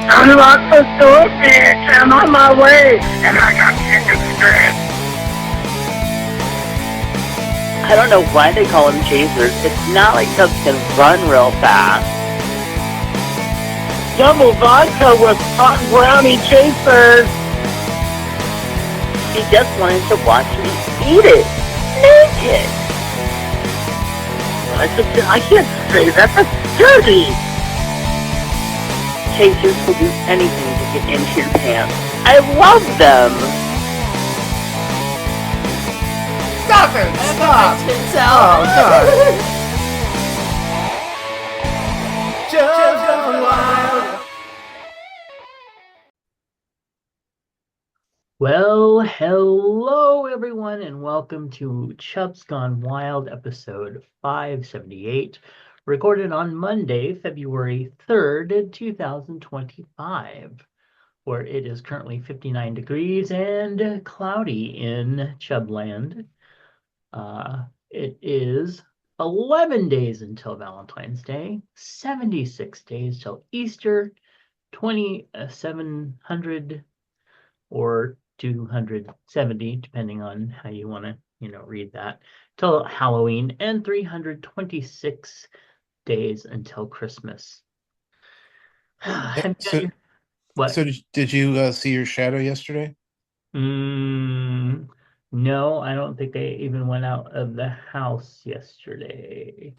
Unlock the door, bitch. I'm on my way, and I got chicken strips. I don't know why they call them chasers. It's not like Chubs can run real fast. Double vodka with hot brownie chasers. She just wanted to watch me eat it. Naked. I can't say that. That's dirty. Chasers will do anything to get into your pants. I love them. Stop it! Stop! Oh, God! Chubs gone wild. Well, hello everyone, and welcome to Chubs Gone Wild, episode 578, recorded on Monday, February 3rd, 2025, where it is currently 59 degrees and cloudy in Chubland. It is 11 days until Valentine's Day, 76 days till Easter, 2700 or 270, depending on how you want to, read that, till Halloween, and 326 days until Christmas. What? So did you see your shadow yesterday? No, I don't think I even went out of the house yesterday.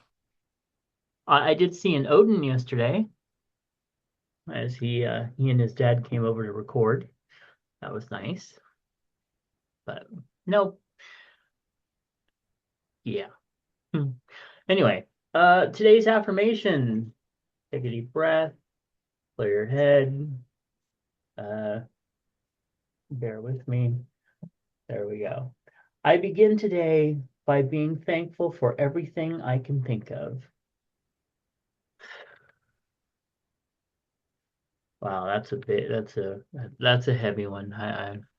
I did see an Odin yesterday, as he and his dad came over to record. That was nice. But no. Yeah. Anyway, today's affirmation. Take a deep breath, clear your head. Bear with me. There we go. I begin today by being thankful for everything I can think of. Wow, that's a heavy one.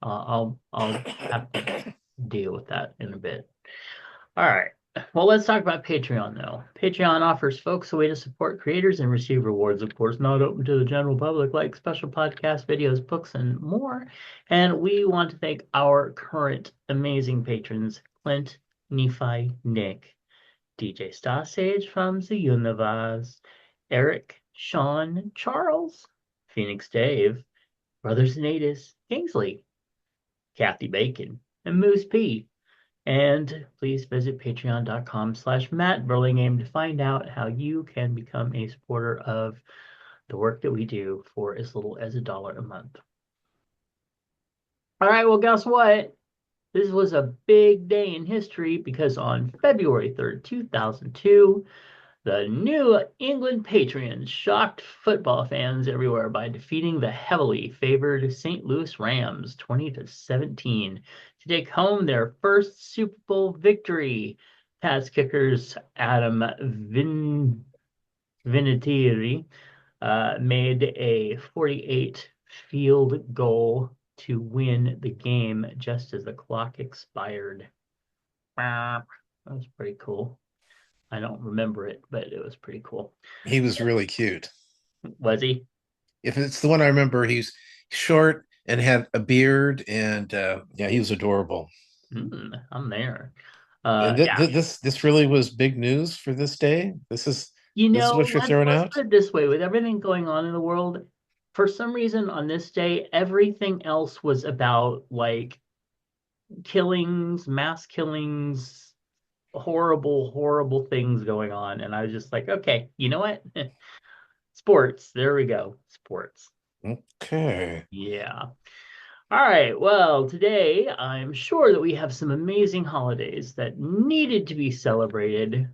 I'll have to deal with that in a bit. All right. Well, let's talk about Patreon, though. Patreon offers folks a way to support creators and receive rewards, of course, not open to the general public, like special podcasts, videos, books, and more. And we want to thank our current amazing patrons, Clint, Nephi, Nick, DJ Stasage from the Universe, Eric, Sean, Charles, Phoenix Dave, Brothers Natus, Kingsley, Kathy Bacon, and Moose P. And please visit patreon.com/Matt Burlingame to find out how you can become a supporter of the work that we do for as little as $1 a month. All right, well, guess what? This was a big day in history because on February 3rd, 2002, the New England Patriots shocked football fans everywhere by defeating the heavily favored St. Louis Rams 20-17 to take home their first Super Bowl victory. Pats kickers Adam Vinatieri made a 48 field goal to win the game just as the clock expired. That was pretty cool. I don't remember it, but it was pretty cool. He was really cute. Was he? If it's the one I remember, he's short and had a beard, and yeah, he was adorable. I'm there. And Yeah. this really was big news for this day. This is what you're throwing Let's out. put it this way: with everything going on in the world, for some reason on this day, everything else was about like killings, mass killings, horrible, horrible things going on, and I was just like, okay, you know what? Sports. There we go. Sports. Okay. Yeah. All right. Well, today I'm sure that we have some amazing holidays that needed to be celebrated.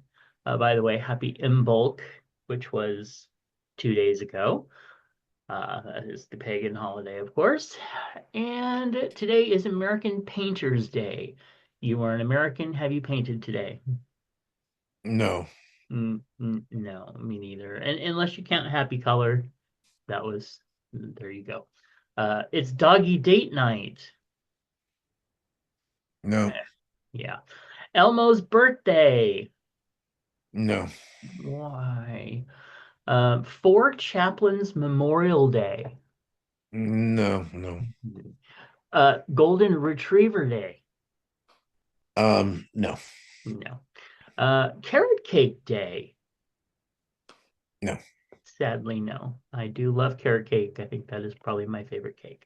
By the way, happy Imbolc, which was 2 days ago. That is the pagan holiday, of course. And today is American Painters Day. You are an American. Have you painted today? No. No, me neither. And unless you count Happy Color, there you go. It's doggy date night. No. Yeah. Elmo's birthday. No. Why? Four Chaplains Memorial Day. No, no. Golden Retriever Day. No, No. Carrot Cake Day. no. Sadly, no. I do love carrot cake. I think that is probably my favorite cake.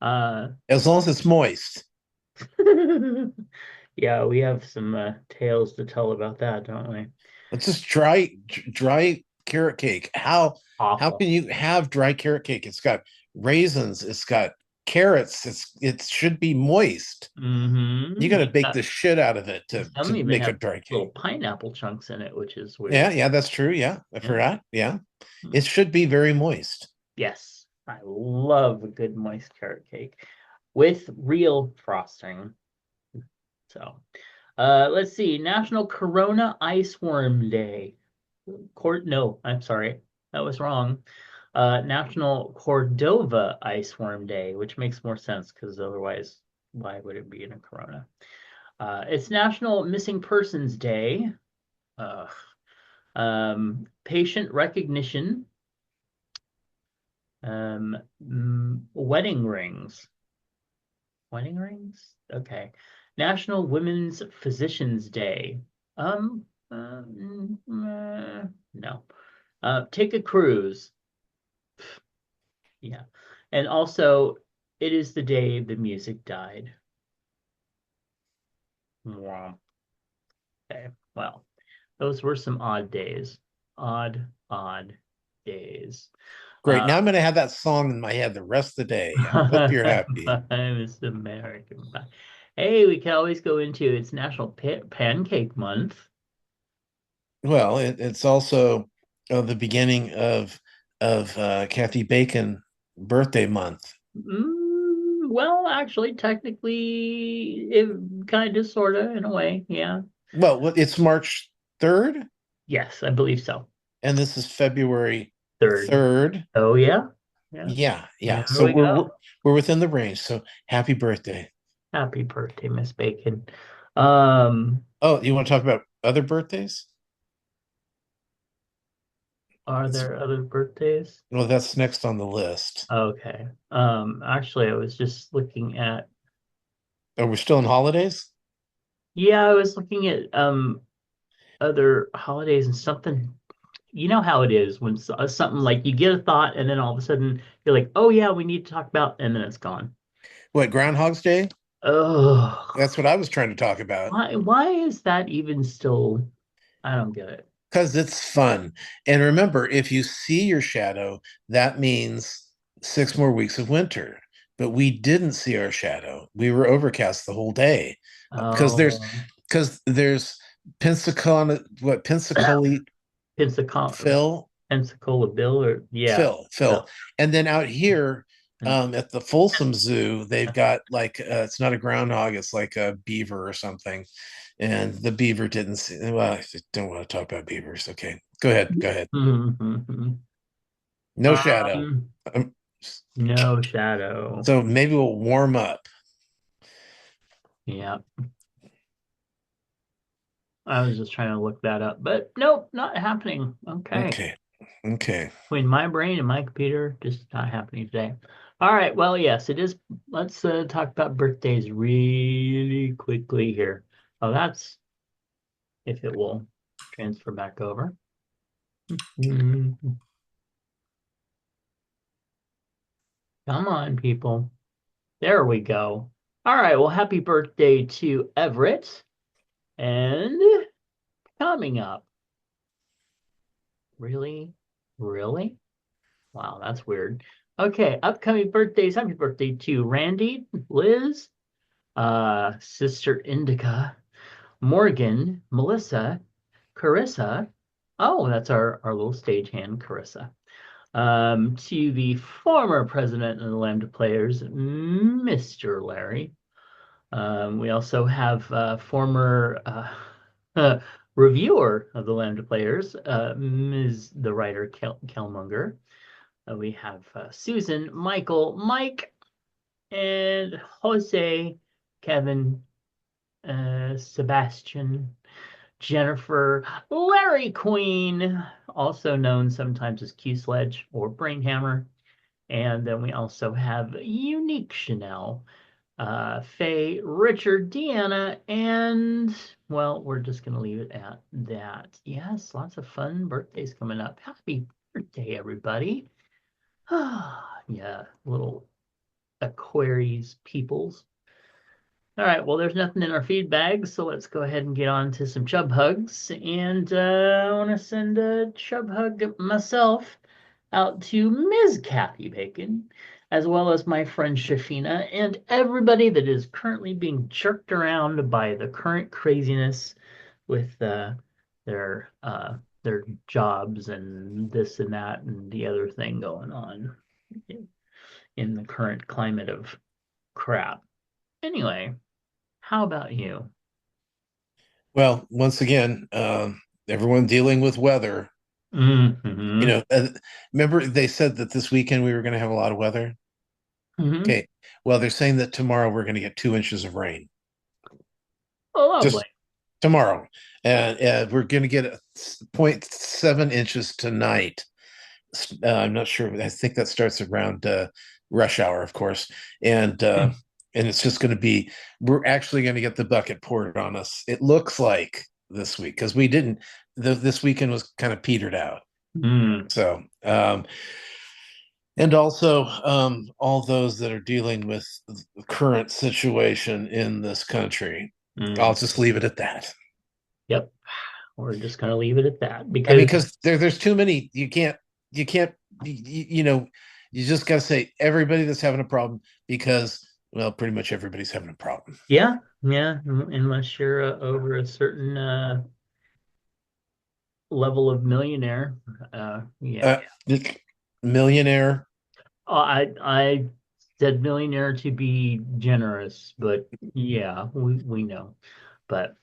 As long as it's moist. Yeah, we have some tales to tell about that, don't we? It's just dry carrot cake. How Awful. can you have dry carrot cake? It's got raisins, it's got carrots, it should be moist. You got to bake the shit out of it Some to even make a have dry little cake. pineapple chunks in it, which is Yeah, weird. yeah, that's true. Yeah, I Yeah. forgot. Yeah, Hmm. it should be very moist. Yes, I love a good moist carrot cake with real frosting. So, let's see. National Corona Ice Worm Day. No, I'm sorry. That was wrong. National Cordova Ice Worm Day, which makes more sense because otherwise, why would it be in a Corona? It's National Missing Persons Day. Ugh. Patient Recognition. Wedding rings. Wedding rings? Okay. National Women's Physicians Day. No. Take a cruise. Yeah. And also, it is the day the music died. Wow. Okay. Well, those were some odd days. Odd days. Great. Now I'm going to have that song in my head the rest of the day. I hope you're happy. Miss American Pie. Hey, we can always go into it's National Pancake Month. Well, it's also the beginning of Kathy Bacon birthday month. Well, actually, technically, it kind of, sort of, in a way, yeah. Well, it's March 3rd, Yes, I believe so. and this is February Third. 3rd. Oh yeah, yeah. Yeah, yeah. There So we we're go. we're we're within the range. So happy birthday. Happy birthday, Miss Bacon. Um, Oh, you want to talk about other birthdays? are It's, there other birthdays? well, that's next on the list. Okay. Actually, I was just looking at. Oh, we're still in holidays? Yeah, I was looking at other holidays and something. You know how it is when something like you get a thought and then all of a sudden you're like, oh yeah, we need to talk about, and then it's gone. What, Groundhog's Day? Oh, That's what I was trying to talk about. why is that even still? I don't get it. Because it's fun. And remember, if you see your shadow, that means 6 more weeks of winter. But we didn't see our shadow. We were overcast the whole day. Because there's Oh, because there's Pensacola Pensacola, Phil, Pensacola Bill, or yeah, Phil. Bill. And then out here Mm. at the Folsom Zoo, they've got like it's not a groundhog, it's like a beaver or something. And the beaver didn't see. Well, I don't want to talk about beavers. Okay, go ahead. Go ahead. Mhm. No shadow. Um, Um, no shadow. so maybe we'll warm up. Yeah, I was just trying to look that up, but nope, not happening. Okay. Okay. Okay. Between my brain and my computer, just not happening today. All right. Well, yes, it is. Let's talk about birthdays really quickly here. Oh, that's if it will transfer back over. Mhm. Come on, people. There we go. All right. Well, happy birthday to Everett. And coming up. Really? Really? Wow, that's weird. Okay, upcoming birthdays. Happy birthday to Randy, Liz, Sister Indica, Morgan, Melissa, Carissa. Oh, that's our little stagehand, Carissa. To the former president of the Lambda Players, Mr. Larry. We also have former reviewer of the Lambda Players, Ms. the writer Kelmunger. We have Susan, Michael, Mike, and Jose, Kevin, Sebastian, Jennifer Larry Queen, also known sometimes as Q Sledge or Brain Hammer. And then we also have Unique Chanel, Faye, Richard, Deanna, and well, we're just gonna leave it at that. Yes, lots of fun birthdays coming up. Happy birthday, everybody. Yeah, little Aquarius peoples. All right, well, there's nothing in our feed bag, so let's go ahead and get on to some chub hugs. And I want to send a chub hug myself out to Ms. Kathy Bacon, as well as my friend Shafina, and everybody that is currently being jerked around by the current craziness with their jobs and this and that and the other thing going on in the current climate of crap. Anyway, how about you? Well, once again, everyone dealing with weather. You Mm-hmm. know, remember they said that this weekend we were going to have a lot of weather. Mm-hmm. Okay, well, they're saying that tomorrow we're going to get 2 inches of rain. Oh, lovely. Just tomorrow, and we're going to get 0.7 inches tonight. I'm not sure. I think that starts around rush hour, of course, and it's just going to be. We're actually going to get the bucket poured on us. It looks like this week because we didn't. This weekend was kind of petered out. Mm, So, and also all those that are dealing with the current situation in this country. I'll mm. just leave it at that. Yep. We're just gonna leave it at that I mean, because because there's too many. You can't. You know, you just got to say everybody that's having a problem because well, pretty much everybody's having a problem. yeah, yeah, unless you're over a certain level of millionaire. Yeah. Uh, Millionaire. Oh, I said millionaire to be generous, but yeah, we know. But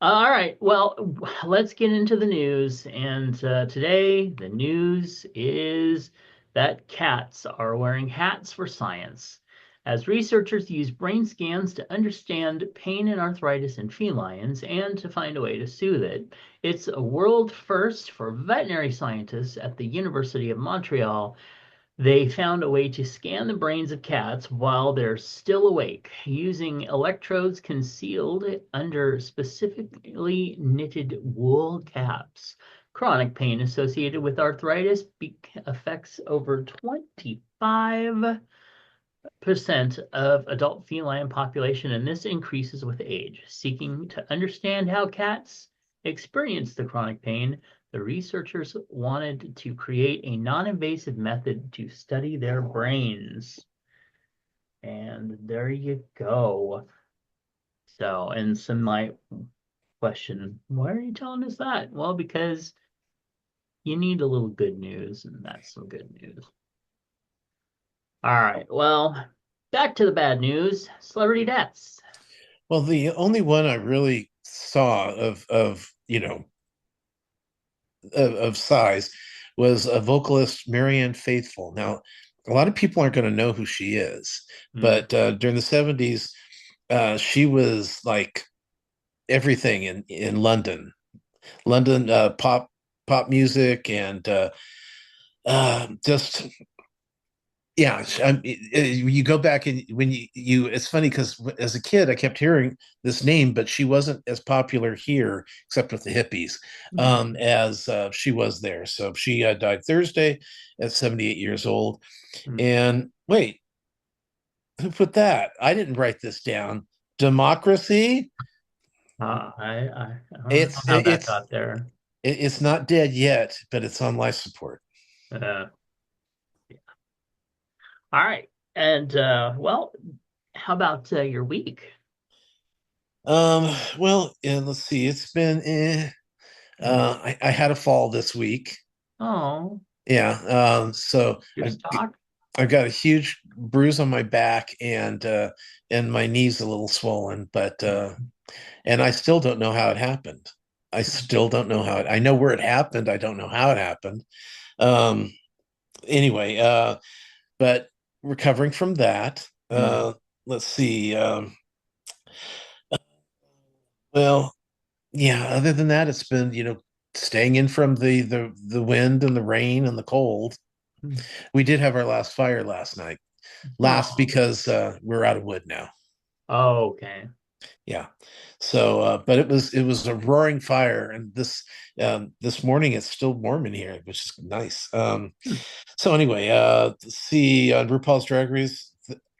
all right, well, let's get into the news. And today, the news is that cats are wearing hats for science. As researchers use brain scans to understand pain and arthritis in felines and to find a way to soothe it, it's a world first for veterinary scientists at the University of Montreal. They found a way to scan the brains of cats while they're still awake using electrodes concealed under specifically knitted wool caps. Chronic pain associated with arthritis affects over 25% of adult feline population, and this increases with age. Seeking to understand how cats experience the chronic pain, the researchers wanted to create a non-invasive method to study their brains. And there you go. So, and some might question, why are you telling us that? Well, because you need a little good news, and that's some good news. All right, well, back to the bad news, celebrity deaths. Well, the only one I really saw of of size was a vocalist, Marianne Faithfull. Now, a lot of people aren't going to know who she is, Mm. but during the 70s, she was like everything in London pop music and just yeah. You go back and when you it's funny because as a kid I kept hearing this name, but she wasn't as popular here except with the hippies as she was there. So she died Thursday at 78 years old. Mm. And wait, who put that? I didn't write this down. Democracy. I don't know It's how that it's got there. it's not dead yet, but it's on life support. Uh, all right. And well, how about your week? Well, and let's see. It's been Mm. I had a fall this week. Oh, Yeah. So just talk. I've got a huge bruise on my back and my knee's a little swollen, but and I still don't know how it happened. I still don't know how it. I know where it happened. I don't know how it happened. Um. Anyway. But recovering from that. Mm. Let's see. Well, yeah, other than that, it's been, staying in from the wind and the rain and the cold. Hmm. We did have our last fire last night. Last Oh, because we're out of wood now. oh, okay. Yeah. So, but it was a roaring fire, and this morning it's still warm in here, which is nice. Hmm. So anyway, see on RuPaul's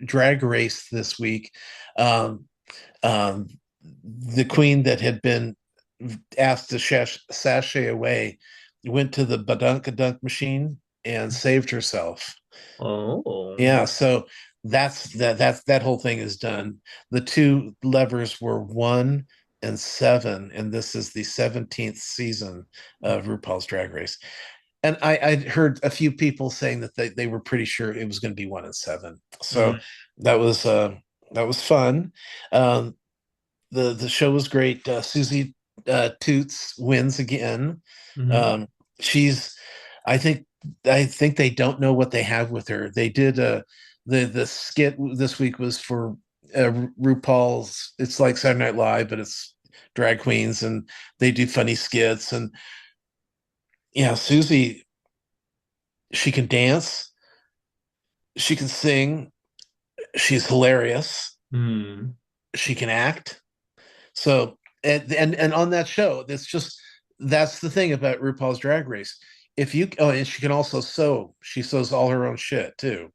Drag Race this week. Um, um, the queen that had been asked to sashay away went to the badunk machine and saved herself. Oh, Yeah, so that whole thing is done. The two levers were 1 and 7, and this is the 17th season of RuPaul's Drag Race. And I heard a few people saying that they were pretty sure it was going to be 1 and 7. So mm, that was uh that was fun. Um, the show was great. Susie Toots wins again. mm, Um, she's, I think, I think they don't know what they have with her. They did the skit this week was for RuPaul's. It's like Saturday Night Live, but it's drag queens, and they do funny skits. And yeah, Susie, she can dance, she can sing, she's hilarious, mm, she can act. So and on that show, that's the thing about RuPaul's Drag Race. If you and she can also sew. She sews all her own shit too.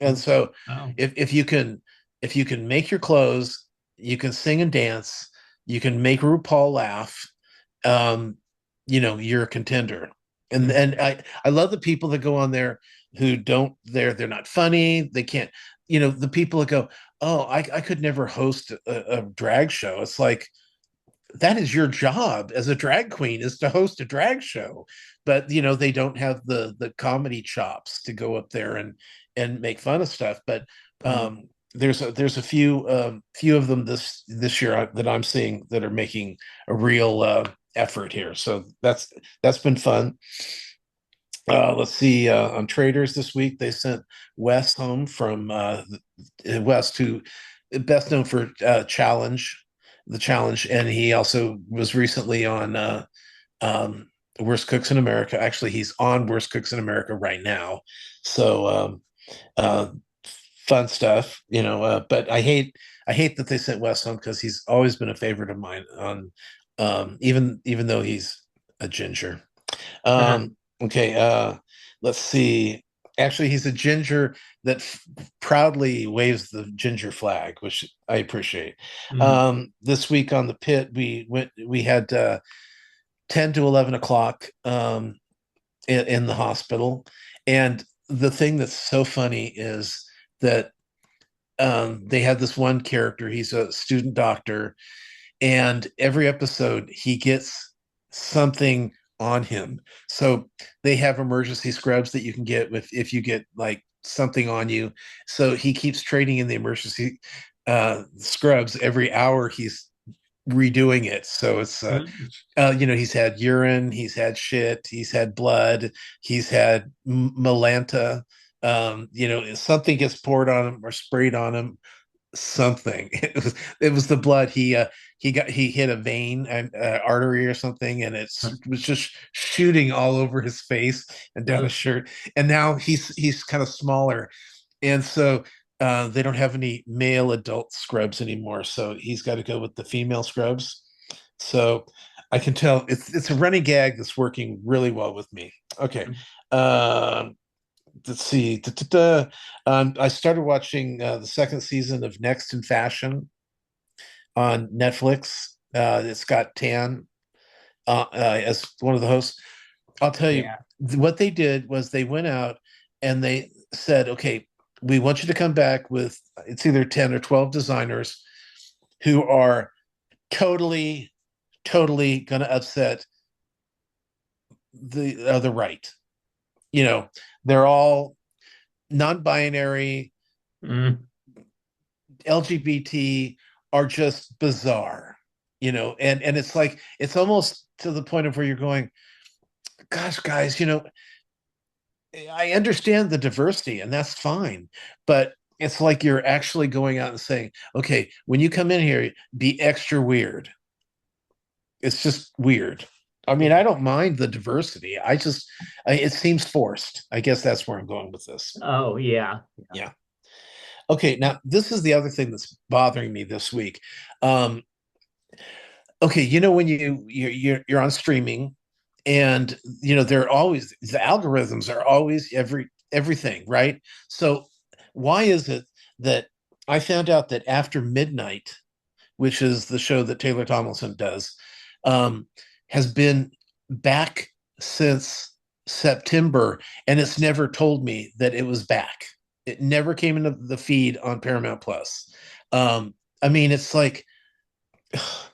And mm. so Oh, if you can make your clothes, you can sing and dance, you can make RuPaul laugh, um, you're a contender. And mm, and I love the people that go on there who don't they're not funny. They can't, the people that go, oh, I could never host a drag show. It's like that is your job as a drag queen, is to host a drag show, but they don't have the comedy chops to go up there and make fun of stuff. But mm, there's a few of them this year that I'm seeing that are making a real effort here, so that's been fun. Let's see, on Traders this week they sent Wes home from West, who best known for the challenge, and he also was recently on Worst Cooks in America. Actually, he's on Worst Cooks in America right now. So uh, fun stuff, but I hate that they sent Wes home because he's always been a favorite of mine on even though he's a ginger. Okay, let's see. Actually, he's a ginger that proudly waves the ginger flag, which I appreciate. mm, This week on the pit, we had 10 to 11 o'clock in the hospital. And the thing that's so funny is that they had this one character, he's a student doctor, and every episode he gets something on him. So they have emergency scrubs that you can get if you get like something on you. So he keeps trading in the emergency scrubs every hour. He's redoing it. So it's mm, he's had urine, he's had shit, he's had blood, he's had Malanta. Something gets poured on him or sprayed on him, something. It was the blood. He hit a vein and artery or something, and was just shooting all over his face and down his shirt. And now he's kind of smaller, and so they don't have any male adult scrubs anymore. So he's got to go with the female scrubs. So I can tell it's a running gag that's working really well with me. Okay. mm. Um, let's see. I started watching the second season of Next in Fashion on Netflix. It's got Tan as one of the hosts. I'll tell you, Yeah. what they did was they went out and they said, okay, we want you to come back with, it's either 10 or 12 designers who are totally, totally going to upset the right. You know, they're all non-binary, Mm, LGBT, are just bizarre, and it's like it's almost to the point of where you're going, gosh, guys, I understand the diversity and that's fine, but it's like you're actually going out and saying, okay, when you come in here, be extra weird. It's just weird. I mean, I don't mind the diversity. It seems forced. I guess that's where I'm going with this. Oh yeah. Yeah. Okay. Now, this is the other thing that's bothering me this week. Um, okay, when you're on streaming, and they're always the algorithms are always everything, right? So why is it that I found out that After Midnight, which is the show that Taylor Tomlinson does, um, has been back since September, and it's never told me that it was back. It never came into the feed on Paramount Plus. I mean, it's like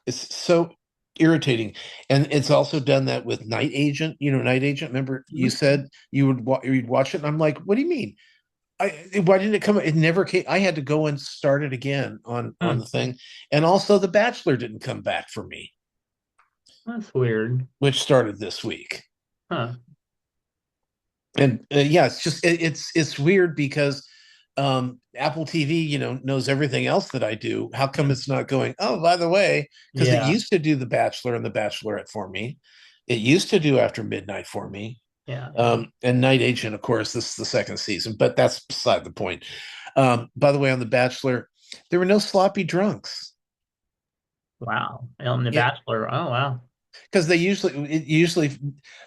it's so irritating. And it's also done that with Night Agent. Night Agent. Remember, you said you'd watch it, and I'm like, what do you mean? Why didn't it come? It never came. I had to go and start it again on the thing. And also, The Bachelor didn't come back for me, That's weird. which started this week. Huh. And yeah, it's just it's weird because Apple TV, knows everything else that I do. How come it's not going, oh, by the way, because it Yeah. used to do The Bachelor and The Bachelorette for me. It used to do After Midnight for me. Yeah. And Night Agent, of course, this is the second season, but that's beside the point. By the way, on The Bachelor, there were no sloppy drunks. Wow. On The Yeah, Bachelor. Oh wow. because usually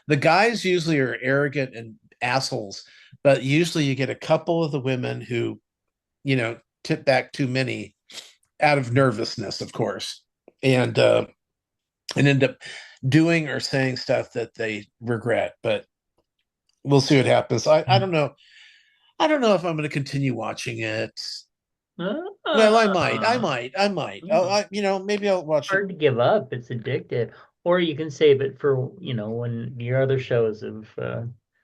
the guys usually are arrogant and assholes, but usually you get a couple of the women who tip back too many out of nervousness, of course, and end up doing or saying stuff that they regret. But we'll see what happens. I don't know. I don't know if I'm going to continue watching it. Well, I might. Maybe I'll watch it. Hard to give up. It's addictive. Or you can save it for, when your other shows have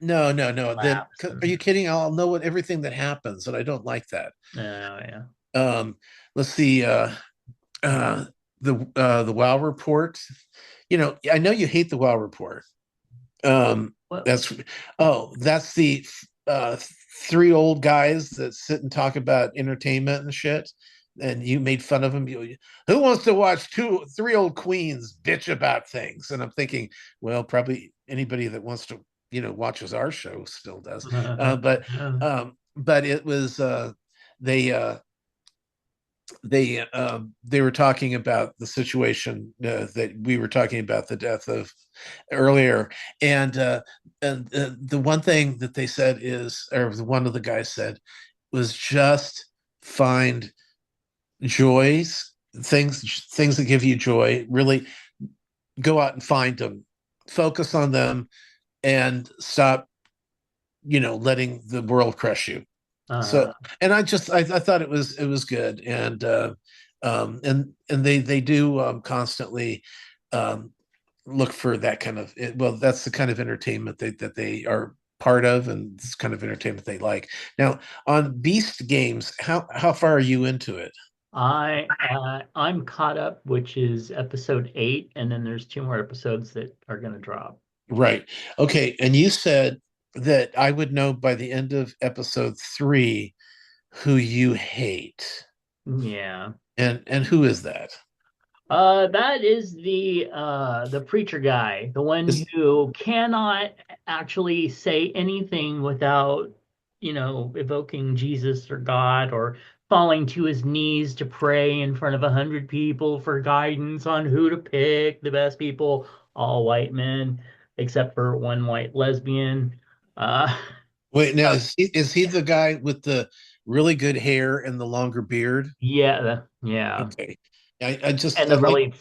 No. Then lapsed are you and kidding? I'll know what everything that happens, and I don't like that. yeah. Um, let's see. The WoW report. I know you hate the WoW report. Well, That's the uh three old guys that sit and talk about entertainment and shit. And you made fun of them. Who wants to watch three old queens bitch about things? And I'm thinking, well, probably anybody that wants to, watches our show still does. But it was they they were talking about the situation that we were talking about, the death of earlier. And the one thing that they said is, or one of the guys said, was just find joys, things that give you joy. Really go out and find them, focus on them, and stop letting the world crush you. uh, So, and I thought it was good. And they do constantly um look for that kind of well, that's the kind of entertainment that they are part of, and this kind of entertainment they like. Now, on Beast Games, how far are you into it? I'm caught up, which is episode 8, and then there's 2 more episodes that are gonna drop. Right. Okay. And you said that I would know by the end of episode 3 who you hate. Yeah. And who is that? That is the preacher guy, the one Is who cannot actually say anything without, evoking Jesus or God or falling to his knees to pray in front of 100 people for guidance on who to pick, the best people, all white men, except for one white lesbian. Uh, Wait, now is he the guy with the really good hair and the longer beard? yeah, Okay. I just and I the like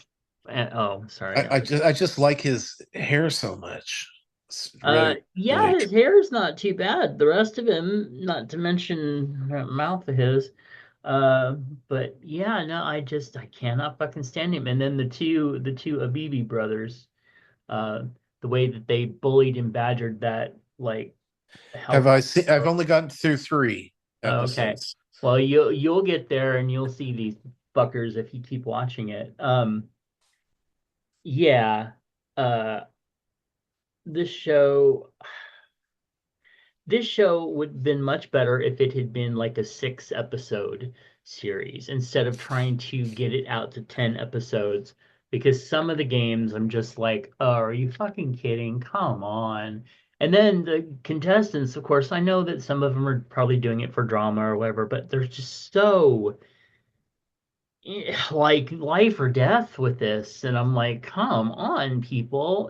really, oh, sorry. I just like his hair so much. It's really, Yeah, really. his hair is not too bad. The rest of him, not to mention that mouth of his. Uh, but yeah, no, I cannot fucking stand him. And then the two Abibi brothers, uh, the way that they bullied and badgered that like Have health. I seen? I've only gotten through 3 Okay, episodes. well you'll get there and you'll see these fuckers if you keep watching it. Yeah, uh, this show. This show would have been much better if it had been like a 6 episode series instead of trying to get it out to 10 episodes because some of the games I'm just like, oh, are you fucking kidding? Come on. And then the contestants, of course, I know that some of them are probably doing it for drama or whatever, but they're just so like life or death with this. And I'm like, come on, people,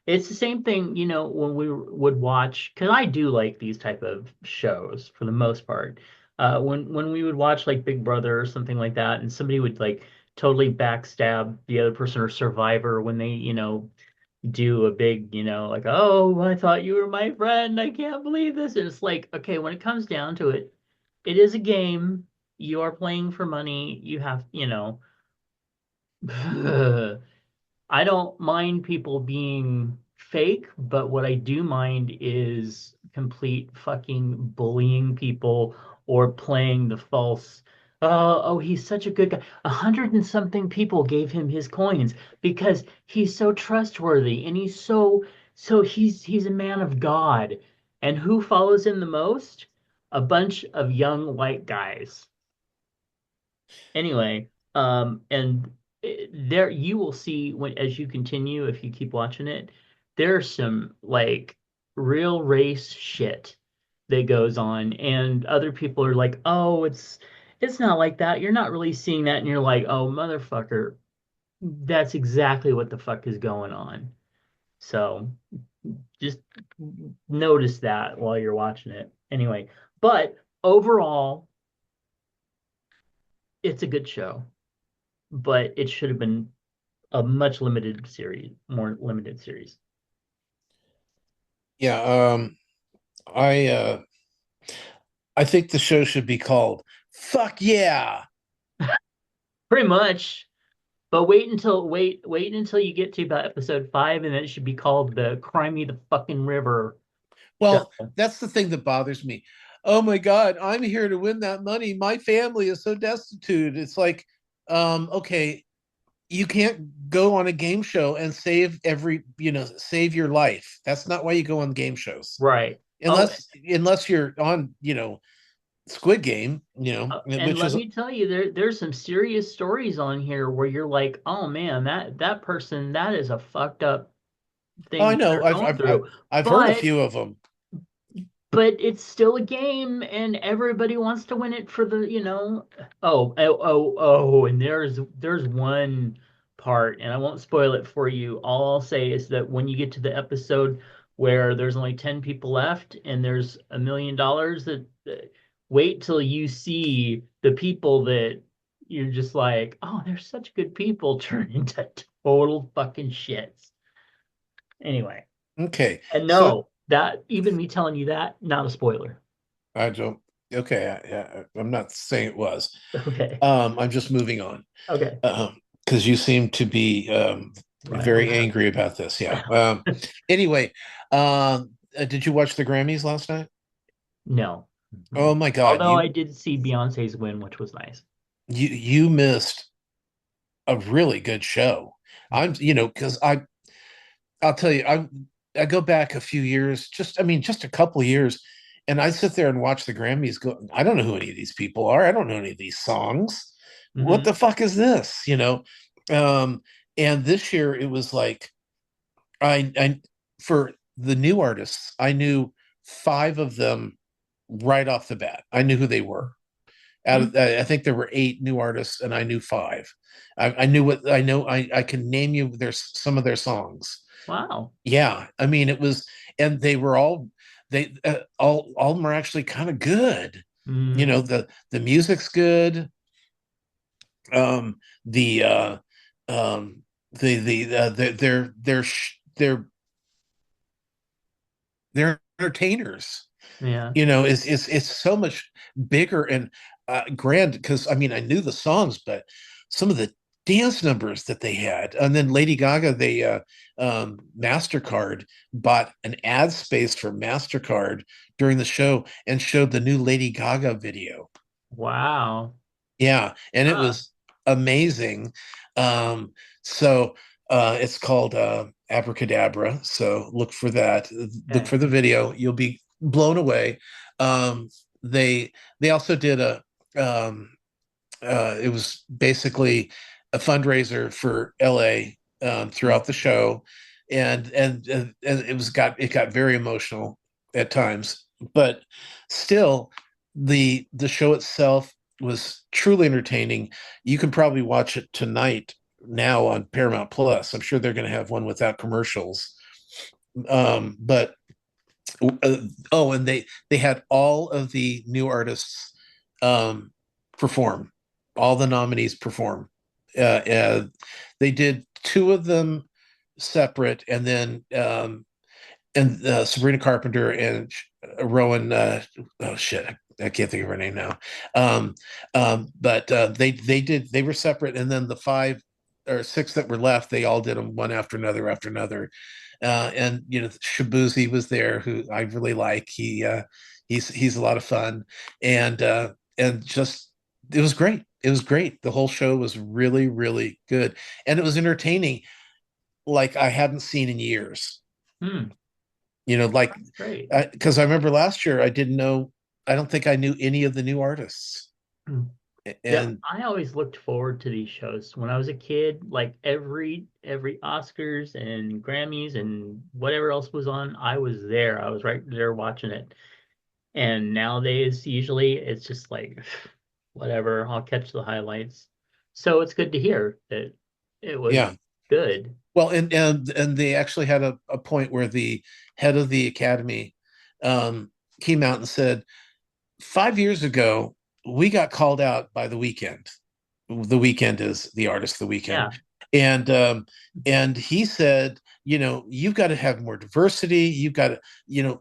it's the same thing, when we would watch, because I do like these type of shows for the most part. When we would watch like Big Brother or something like that, and somebody would like totally backstab the other person or Survivor when they, do a big, like, oh, I thought you were my friend. I can't believe this. And it's like, okay, when it comes down to it, it is a game. You are playing for money. You have, I don't mind people being fake, but what I do mind is complete fucking bullying people or playing the false. Oh, he's such a good guy. 100 and something people gave him his coins because he's so trustworthy and he's a man of God. And who follows him the most? A bunch of young white guys. Anyway, and there you will see when as you continue, if you keep watching it, there's some like real race shit that goes on, and other people are like, "Oh, it's not like that. You're not really seeing that," and you're like, "Oh, motherfucker, that's exactly what the fuck is going on." So just notice that while you're watching it. Anyway, but overall, it's a good show, but it should have been a much limited series, more limited series. Yeah, I uh I think the show should be called Fuck Yeah. Pretty much. But wait until you get to about episode 5, and then it should be called the Cry Me the Fucking River show. Well, that's the thing that bothers me. Oh my God, I'm here to win that money. My family is so destitute. It's like, okay, you can't go on a game show and save your life. That's not why you go on game shows. Right. Oh, Unless you're on, Squid Game, and which let is me tell you, there's some serious stories on here where you're like, oh man, that person, that is a fucked up oh, thing I that know. they're going through. I've heard a But few of them. but it's still a game and everybody wants to win it for the and there's one part, and I won't spoil it for you. All I'll say is that when you get to the episode where there's only 10 people left and there's $1 million, that wait till you see the people that you're just like, oh, they're such good people, turn into total fucking shits. Anyway, Okay, and so no, that even me telling you that, not a spoiler. I don't. Okay, I'm not saying it was. Okay. I'm just moving on. Okay. Because you seem to be Right on very that. angry about this. Yeah. Anyway, did you watch the Grammys last night? No. Oh my God, Although I did see Beyonce's win, which was nice. you missed a really good show. Because I'll tell you, I go back a few years, just a couple of years, and I sit there and watch the Grammys. Go, I don't know who any of these people are. I don't know any of these songs. What Hmm. the fuck is this? Um, and this year it was like I for the new artists, I knew five of them right off the bat. I knew who they were. I think there were eight new artists, and I knew five. I knew what I know. I can name you some of their songs. Wow. Yeah, I mean it was, and they were all of them are actually kind of good. Mm, The music's good. Um, the um, they're entertainers. yeah. It's so much bigger and grand because I mean I knew the songs, but some of the dance numbers that they had, and then Lady Gaga, they Mastercard bought an ad space for Mastercard during the show and showed the new Lady Gaga video. Wow. Yeah, and it Huh. was amazing. Um, so it's called Abracadabra. So look for that. Look Okay. for the video. You'll be blown away. Um, they also did a it was basically a fundraiser for LA throughout the show, and it got very emotional at times, but still, the show itself was truly entertaining. You can probably watch it tonight now on Paramount Plus. I'm sure they're going to have one without commercials. But oh, and they had all of the new artists um, perform, all the nominees perform. They did two of them separate, and then Sabrina Carpenter and Rowan. Oh shit, I can't think of her name now. But they were separate, and then the five or six that were left, they all did them one after another. And Shabuzi was there, who I really like. He's a lot of fun, and just it was great. It was great. The whole show was really, really good, and it was entertaining like I hadn't seen in years. Hmm. Like Great. because I remember last year I didn't know. I don't think I knew any of the new artists. Hmm. Yeah, And I always looked forward to these shows when I was a kid. Like every Oscars and Grammys and whatever else was on, I was there. I was right there watching it. And nowadays, usually it's just like whatever. I'll catch the highlights. So it's good to hear that it was yeah, good. well, and they actually had a point where the head of the academy came out and said 5 years ago we got called out by the weekend. The weekend is the artist, the weekend. Yeah. And he said, you've got to have more diversity. You've got to,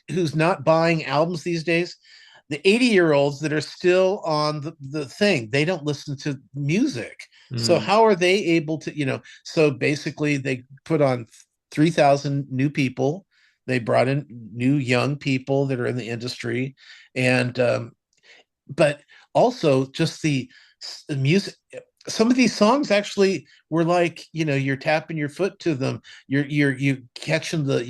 who's not buying albums these days? The 80-year-olds that are still on the thing. They don't listen to music. So Mm. how are they able to, so basically they put on 3,000 new people. They brought in new young people that are in the industry. And but also just the music. Some of these songs actually were like, you're tapping your foot to them. You catching the,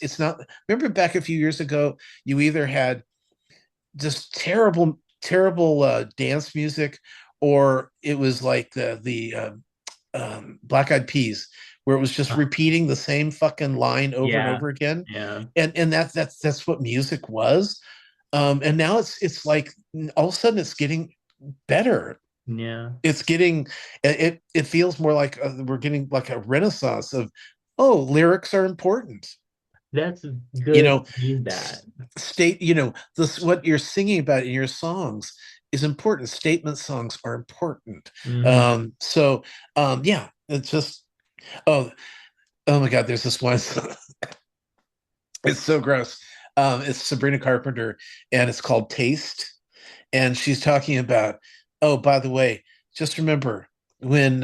it's not. Remember back a few years ago, you either had just terrible dance music, or it was like the Black Eyed Peas, where it was just Ah, repeating the same fucking line over and yeah. over again, Yeah. and that's what music was. And now it's like all of a sudden it's getting better. Yeah. It's getting it feels more like we're getting like a renaissance of, oh, lyrics are important. That's You good. know, Need that. state, this what you're singing about in your songs is important. Statement songs are important. Hmm. Yeah, it's just, oh, oh my god, there's this one. It's so gross. It's Sabrina Carpenter, and it's called Taste. And she's talking about, oh, by the way, just remember when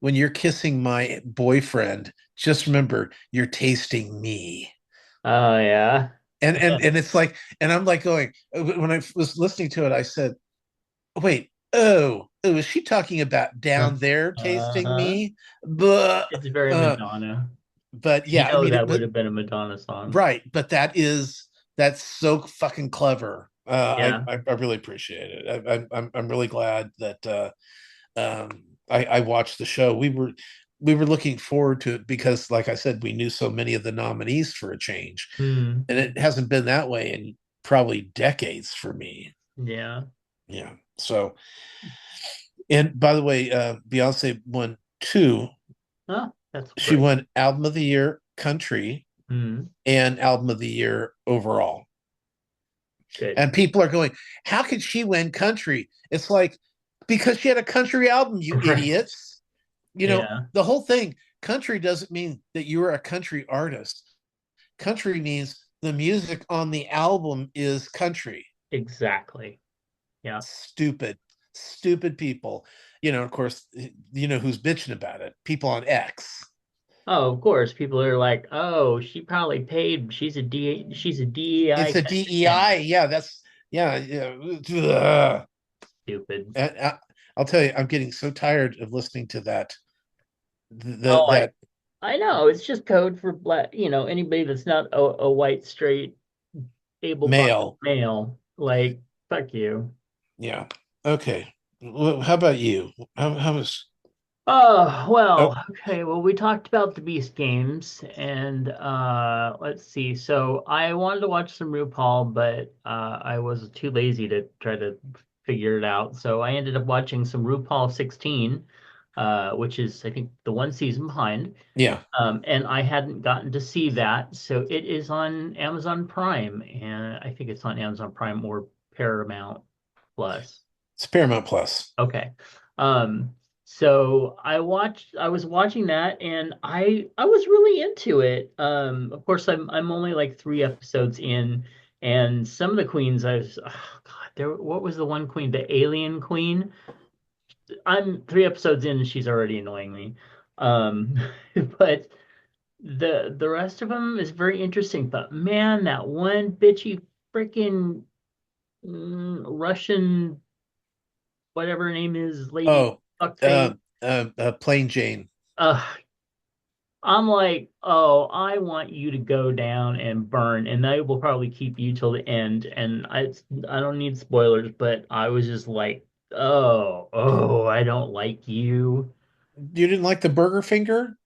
you're kissing my boyfriend, just remember you're tasting me. Oh yeah. And it's like, and I'm like going, when I was listening to it, I said, wait, oh, is she talking about down there tasting Uh-huh. me? But It's very Madonna. You yeah, I know mean, that would have been a Madonna song. right, but that's so fucking clever. Yeah. I really appreciate it. I'm really glad that I watched the show. We were looking forward to it because, like I said, we knew so many of the nominees for a change, Hmm. and it hasn't been that way in probably decades for me. Yeah. Yeah. So, and by the way, Beyonce won two. Oh, that's She great. won Album of the Year Country Hmm. and Album of the Year overall. Good. And people are going, how could she win country? It's like, because she had a country album, you Right. idiots. Yeah. The whole thing, country doesn't mean that you're a country artist. Country means the music on the album is country. Exactly. Yeah. Stupid, stupid people. Of course, who's bitching about it? People on X. Oh, of course. People are like, "Oh, she probably paid. She's a It's DEI a DEI. candidate." Yeah, yeah. Stupid. I'll tell you, I'm getting so tired of listening to that. Oh, I That I know. It's just code for black. Anybody that's not a white, straight, able-bodied male. male. Like, fuck you. Yeah. Okay. How about you? How much? Oh, Oh, well, okay. Well, we talked about the Beast games and let's see. So I wanted to watch some RuPaul, but I was too lazy to try to figure it out. So I ended up watching some RuPaul 16, which is I think the one season behind. yeah, And I hadn't gotten to see that. So it is on Amazon Prime, and I think it's on Amazon Prime or Paramount Plus. it's Paramount Plus. Okay. Um, so I was watching that and I was really into it. Of course I'm only like 3 episodes in, and some of the queens I was, oh God, what was the one queen? The alien queen? I'm 3 episodes in and she's already annoying me. Um, but the rest of them is very interesting. But man, that one bitchy freaking Russian, whatever her name is, lady Oh, fuckface. Plain Jane. Uh, I'm like, oh, I want you to go down and burn, and they will probably keep you till the end. And I don't need spoilers, but I was just like, oh, I don't like you. You didn't like the burger finger?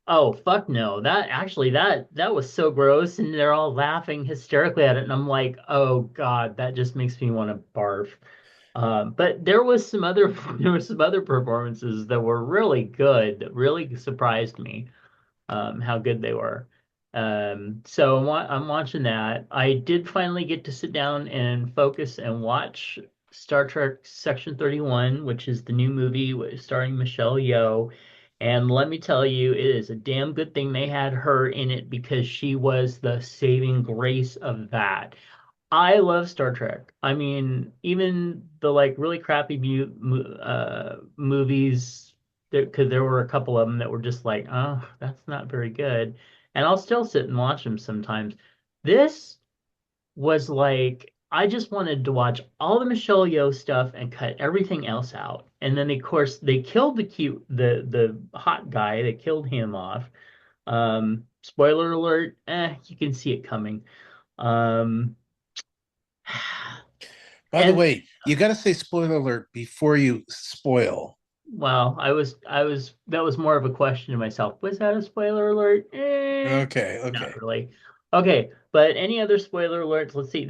Oh, fuck no. That actually that was so gross, and they're all laughing hysterically at it, and I'm like, oh God, that just makes me want to barf. But there was some other there were some other performances that were really good, that really surprised me, how good they were. So I'm watching that. I did finally get to sit down and focus and watch Star Trek Section 31, which is the new movie starring Michelle Yeoh. And let me tell you, it is a damn good thing they had her in it because she was the saving grace of that. I love Star Trek. I mean, even the like really crappy movies, because there were a couple of them that were just like, oh, that's not very good. And I'll still sit and watch them sometimes. This was like, I just wanted to watch all the Michelle Yeoh stuff and cut everything else out. And then, of course, they killed the hot guy. They killed him off. Spoiler alert, you can see it coming. Um, By the And way, you got to say spoiler alert before you spoil. well, that was more of a question to myself. Was that a spoiler alert? Okay, Not okay. really. Okay, but any other spoiler alerts? Let's see.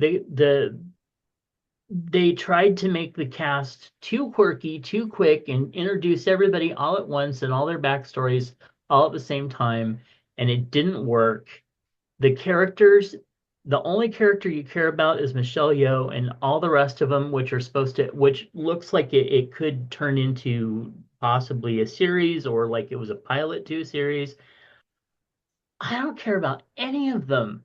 They tried to make the cast too quirky, too quick, and introduce everybody all at once and all their backstories all at the same time, and it didn't work. The characters, the only character you care about is Michelle Yeoh, and all the rest of them, which are supposed to, which looks like it could turn into possibly a series or like it was a pilot to a series. I don't care about any of them.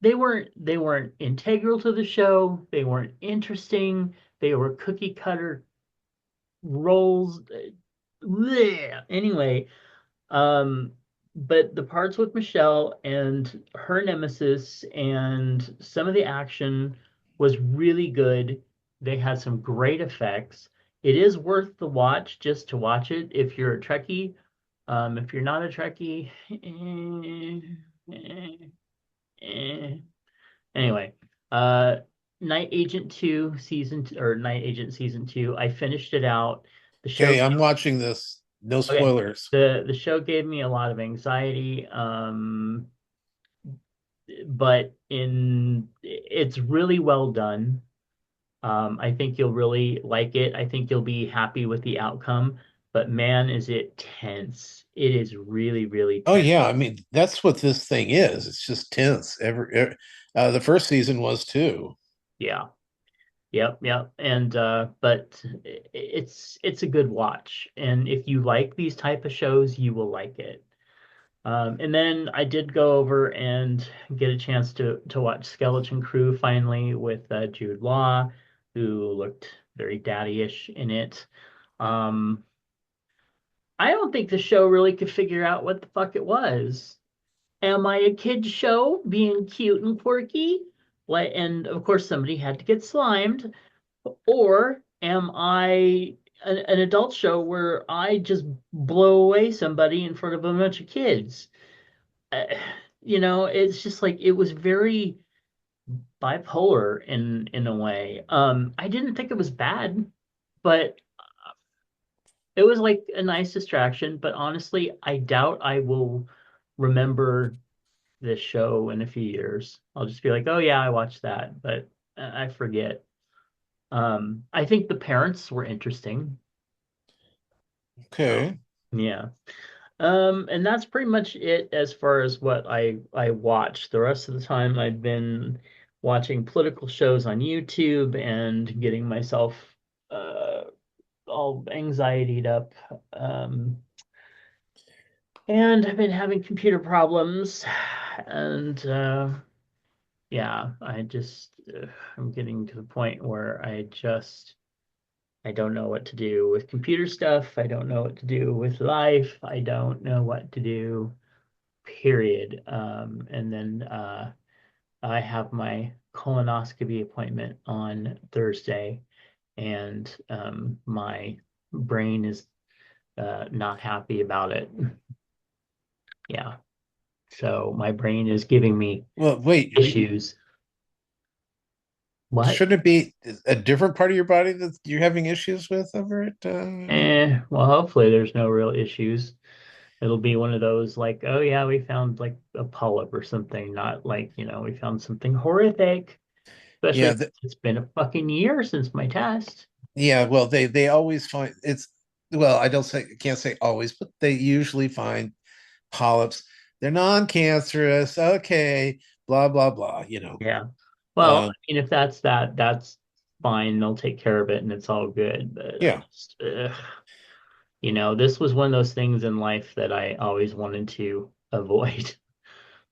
They weren't integral to the show. They weren't interesting. They were cookie cutter roles. Bleh. Anyway, um, but the parts with Michelle and her nemesis and some of the action was really good. They had some great effects. It is worth the watch just to watch it if you're a Trekkie. If you're not a Trekkie, eh, eh. Anyway, uh, Night Agent 2 or Night Agent season 2, I finished it out. The show Okay, I'm watching this. No Okay. spoilers. The show gave me a lot of anxiety, but in it's really well done. I think you'll really like it. I think you'll be happy with the outcome. But man, is it tense. It is really, really Oh tense. yeah, I mean that's what this thing is. It's just tense. The first season was too. Yeah. Yep. And but it's a good watch. And if you like these type of shows, you will like it. And then I did go over and get a chance to watch Skeleton Crew finally with Jude Law, who looked very daddy-ish in it. Um, I don't think the show really could figure out what the fuck it was. Am I a kid's show being cute and quirky? Like, and of course somebody had to get slimed, or am I an adult show where I just blow away somebody in front of a bunch of kids? uh, it's just like it was very bipolar in a way. I didn't think it was bad. but it was like a nice distraction. But honestly, I doubt I will remember this show in a few years. I'll just be like, oh yeah, I watched that, but I forget. I think the parents were interesting. So Okay. yeah. And that's pretty much it as far as what I watched. The rest of the time I've been watching political shows on YouTube and getting myself uh all anxietied up. Um, and I've been having computer problems, and yeah, I'm getting to the point where I don't know what to do with computer stuff. I don't know what to do with life. I don't know what to do, period. And then I have my colonoscopy appointment on Thursday, and my brain is not happy about it. Yeah. So my brain is giving me Well, wait, issues. What? shouldn't it be a different part of your body that you're having issues with over it? Well, hopefully there's no real issues. It'll be one of those like, oh yeah, we found like a polyp or something, not like, we found something horrific. Especially Yeah, since it's been a fucking year since my test. yeah. Well, they always find it's well, I don't say can't say always, but they usually find polyps. They're non-cancerous. Okay, blah blah blah. Yeah. Well, I Um, mean, if that's that, that's fine. They'll take care of it and it's all good. But yeah. this was one of those things in life that I always wanted to avoid.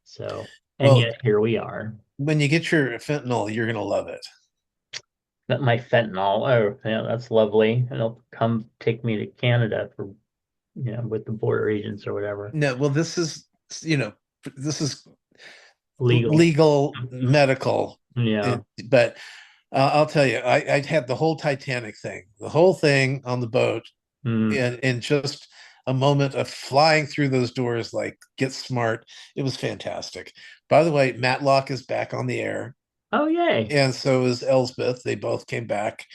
So, and Well, yet here we are. when you get your fentanyl, you're gonna love it. That my fentanyl. Oh, yeah, that's lovely. And they'll come take me to Canada for, with the border agents or whatever. No, well, you know, this is Legal. legal medical, Yeah. but I'll tell you, I had the whole Titanic thing, the whole thing on the boat, Mm. and just a moment of flying through those doors, like get smart. It was fantastic. By the way, Matlock is back on the air, Oh, yay. and so is Elsbeth. They both came back.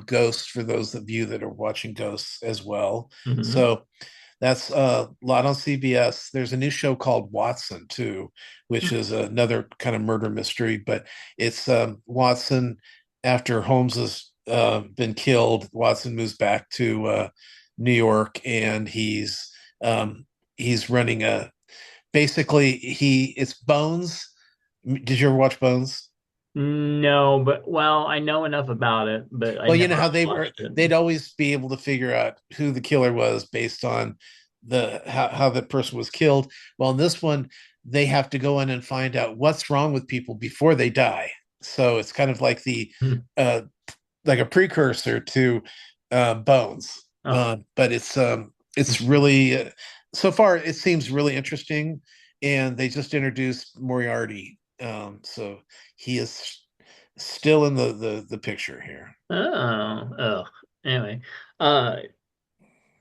Ghosts, for those of you that are watching Ghosts as well. Hmm. So that's a lot on CBS. There's a new show called Watson too, which is another kind of murder mystery. But it's Watson after Holmes has been killed. Watson moves back to New York, and he's running a basically he it's Bones. Did you ever watch Bones? No, but well, I know enough about it, but I Well, you know never how watched it. they'd always be able to figure out who the killer was based on the how the person was killed. Well, in this one, they have to go in and find out what's wrong with people before they die. So it's kind of like the Hmm. uh like a precursor to Bones. Oh, But it's really so far it seems really interesting, and they just introduced Moriarty. So he is still in the picture here. oh. Anyway, uh,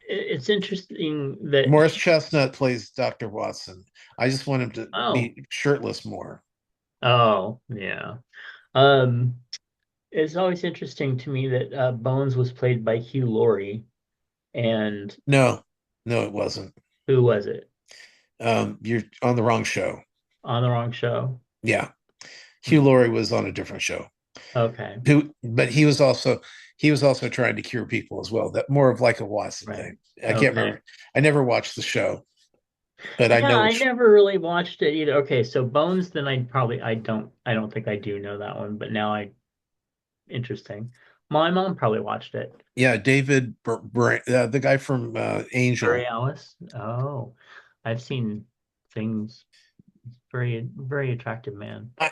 it's interesting that Morris Chestnut plays Dr. Watson. I just want him to oh, be shirtless more. oh, yeah. Um, it's always interesting to me that Bones was played by Hugh Laurie, and No, no, it wasn't. who was it? You're on the wrong show. On the wrong show. Yeah, Hugh Laurie was on a different show. Okay, But he was also trying to cure people as well. That more of like a Watson right. thing. I can't Okay. remember. I never watched the show, but I Yeah, know I which. never really watched it either. Okay, so Bones, then I don't think I do know that one, but now interesting. My mom probably watched it. Yeah, David, the guy from Barry Angel. Alice. Oh, I've seen things. Very, very attractive man. I,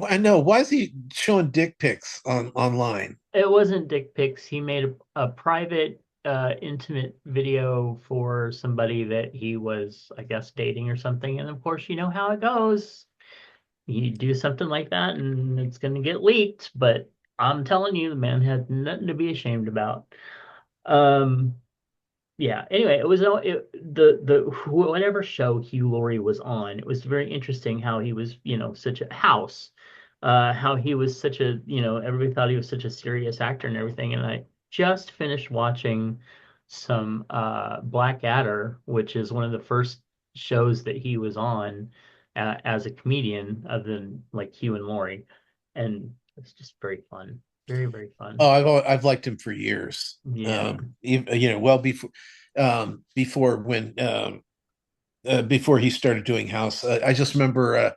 I know. Why is he showing dick pics on online? It wasn't dick pics. He made a private, intimate video for somebody that he was, I guess, dating or something. And of course, you know how it goes. You do something like that, and it's going to get leaked. But I'm telling you, the man had nothing to be ashamed about. Um, Yeah. Anyway, it was the whatever show Hugh Laurie was on. It was very interesting how he was, such a house, how he was such a, everybody thought he was such a serious actor and everything. And just finished watching some Blackadder, which is one of the first shows that he was on as a comedian, other than like Hugh and Laurie, and it's just very fun, very very fun. Oh, I've liked him for years. Yeah. Well before when before he started doing House. I just remember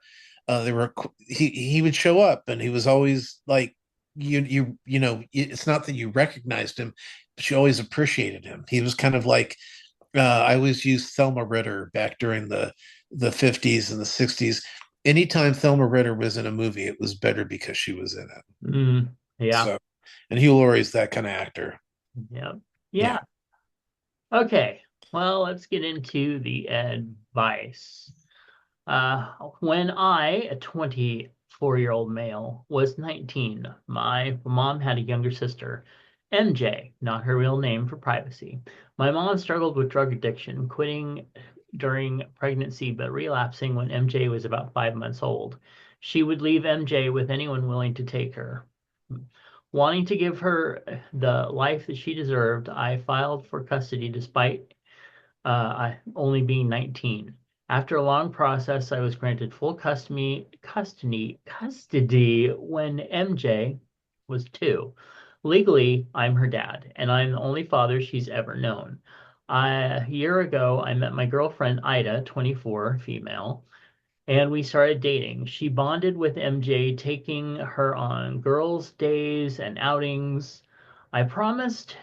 there were he would show up and he was always like it's not that you recognized him, but you always appreciated him. He was kind of like I always used Thelma Ritter back during the 50s and the 60s. Anytime Thelma Ritter was in a movie, it was better because she was in it. Yeah. So, and Hugh Laurie's that kind of actor. Yeah. Yeah. Yeah. Okay. Well, let's get into the advice. When I, a 24-year-old male, was 19, my mom had a younger sister, MJ, not her real name for privacy. My mom struggled with drug addiction, quitting during pregnancy but relapsing when MJ was about 5 months old. She would leave MJ with anyone willing to take her. Wanting to give her the life that she deserved, I filed for custody despite I only being 19. After a long process, I was granted full custody when MJ was 2. Legally, I'm her dad, and I'm the only father she's ever known. A year ago, I met my girlfriend Ida, 24, female, and we started dating. She bonded with MJ, taking her on girls' days and outings. I proposed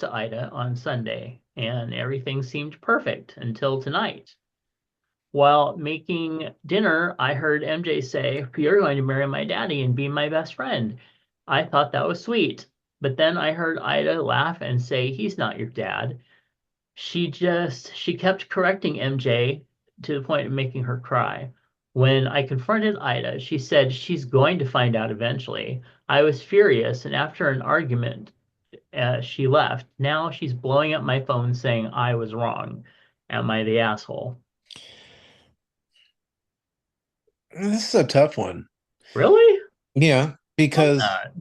to Ida on Sunday, and everything seemed perfect until tonight. While making dinner, I heard MJ say, "You're going to marry my daddy and be my best friend." I thought that was sweet, but then I heard Ida laugh and say, "He's not your dad." She kept correcting MJ to the point of making her cry. When I confronted Ida, she said she's going to find out eventually. I was furious, and after an argument, she left. Now she's blowing up my phone saying I was wrong. Am I the asshole? This is a tough one. Really? Yeah, Why because not?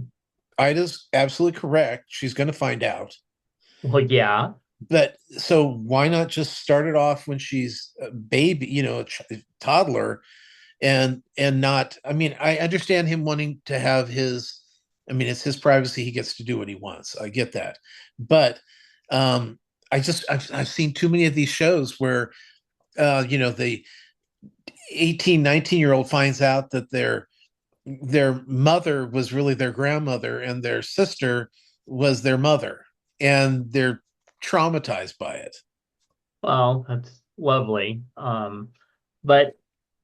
Ida's absolutely correct. She's going to find out. Well, yeah. But so why not just start it off when she's a baby, a toddler, and not? I mean, I understand him wanting to have his. I mean, it's his privacy. He gets to do what he wants. I get that, but I've seen too many of these shows where the 18, 19-year-old finds out that their mother was really their grandmother and their sister was their mother, and they're traumatized by it. Well, that's lovely. But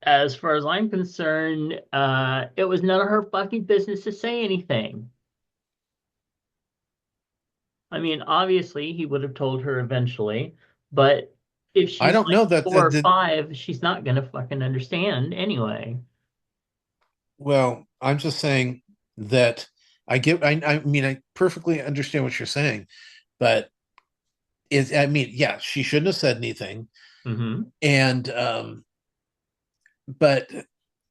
as far as I'm concerned, it was none of her fucking business to say anything. I mean, obviously, he would have told her eventually, but if I she's don't like know that 4 or 5, she's not gonna fucking understand anyway. well, I'm just saying that I mean I perfectly understand what you're saying, but I mean, yeah, she shouldn't have said anything. Hmm. And but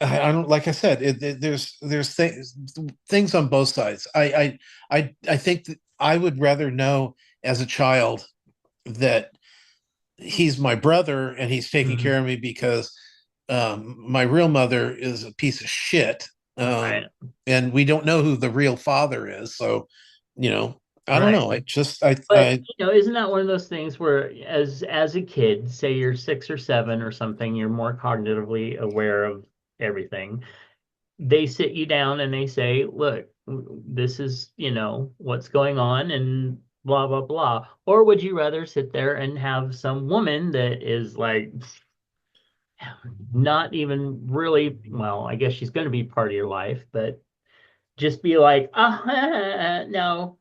I don't, like I said, there's things on both sides. I think that I would rather know as a child that he's my brother and he's taking Hmm. care of me because my real mother is a piece of shit, Right. and we don't know who the real father is. So, you know, I don't Right. know. I just I But I isn't that one of those things where as a kid, say you're 6 or 7 or something, you're more cognitively aware of everything. They sit you down and they say, look, this is, what's going on and blah, blah, blah. Or would you rather sit there and have some woman that is like not even really, well, I guess she's going to be part of your life, but just be like, no,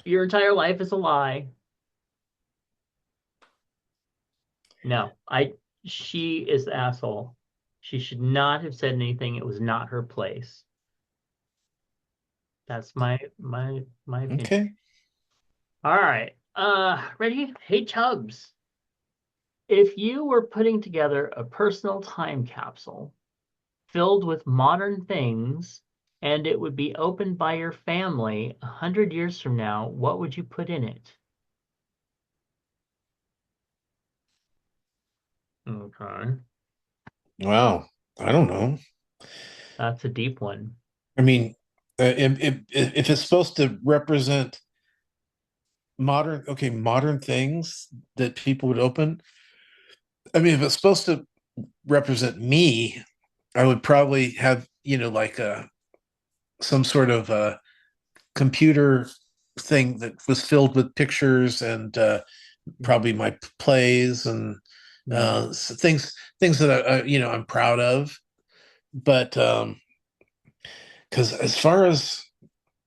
your entire life is a lie. No, she is the asshole. She should not have said anything. It was not her place. That's my opinion. okay. All right. Ready? Hey, Chubs. If you were putting together a personal time capsule filled with modern things and it would be opened by your family 100 years from now, what would you put in it? Okay, Wow. I don't know. that's a deep one. I mean, if it's supposed to represent modern things that people would open, I mean, if it's supposed to represent me, I would probably have, like some sort of computer thing that was filled with pictures and probably my plays and Mm. things that I'm proud of. But because as far as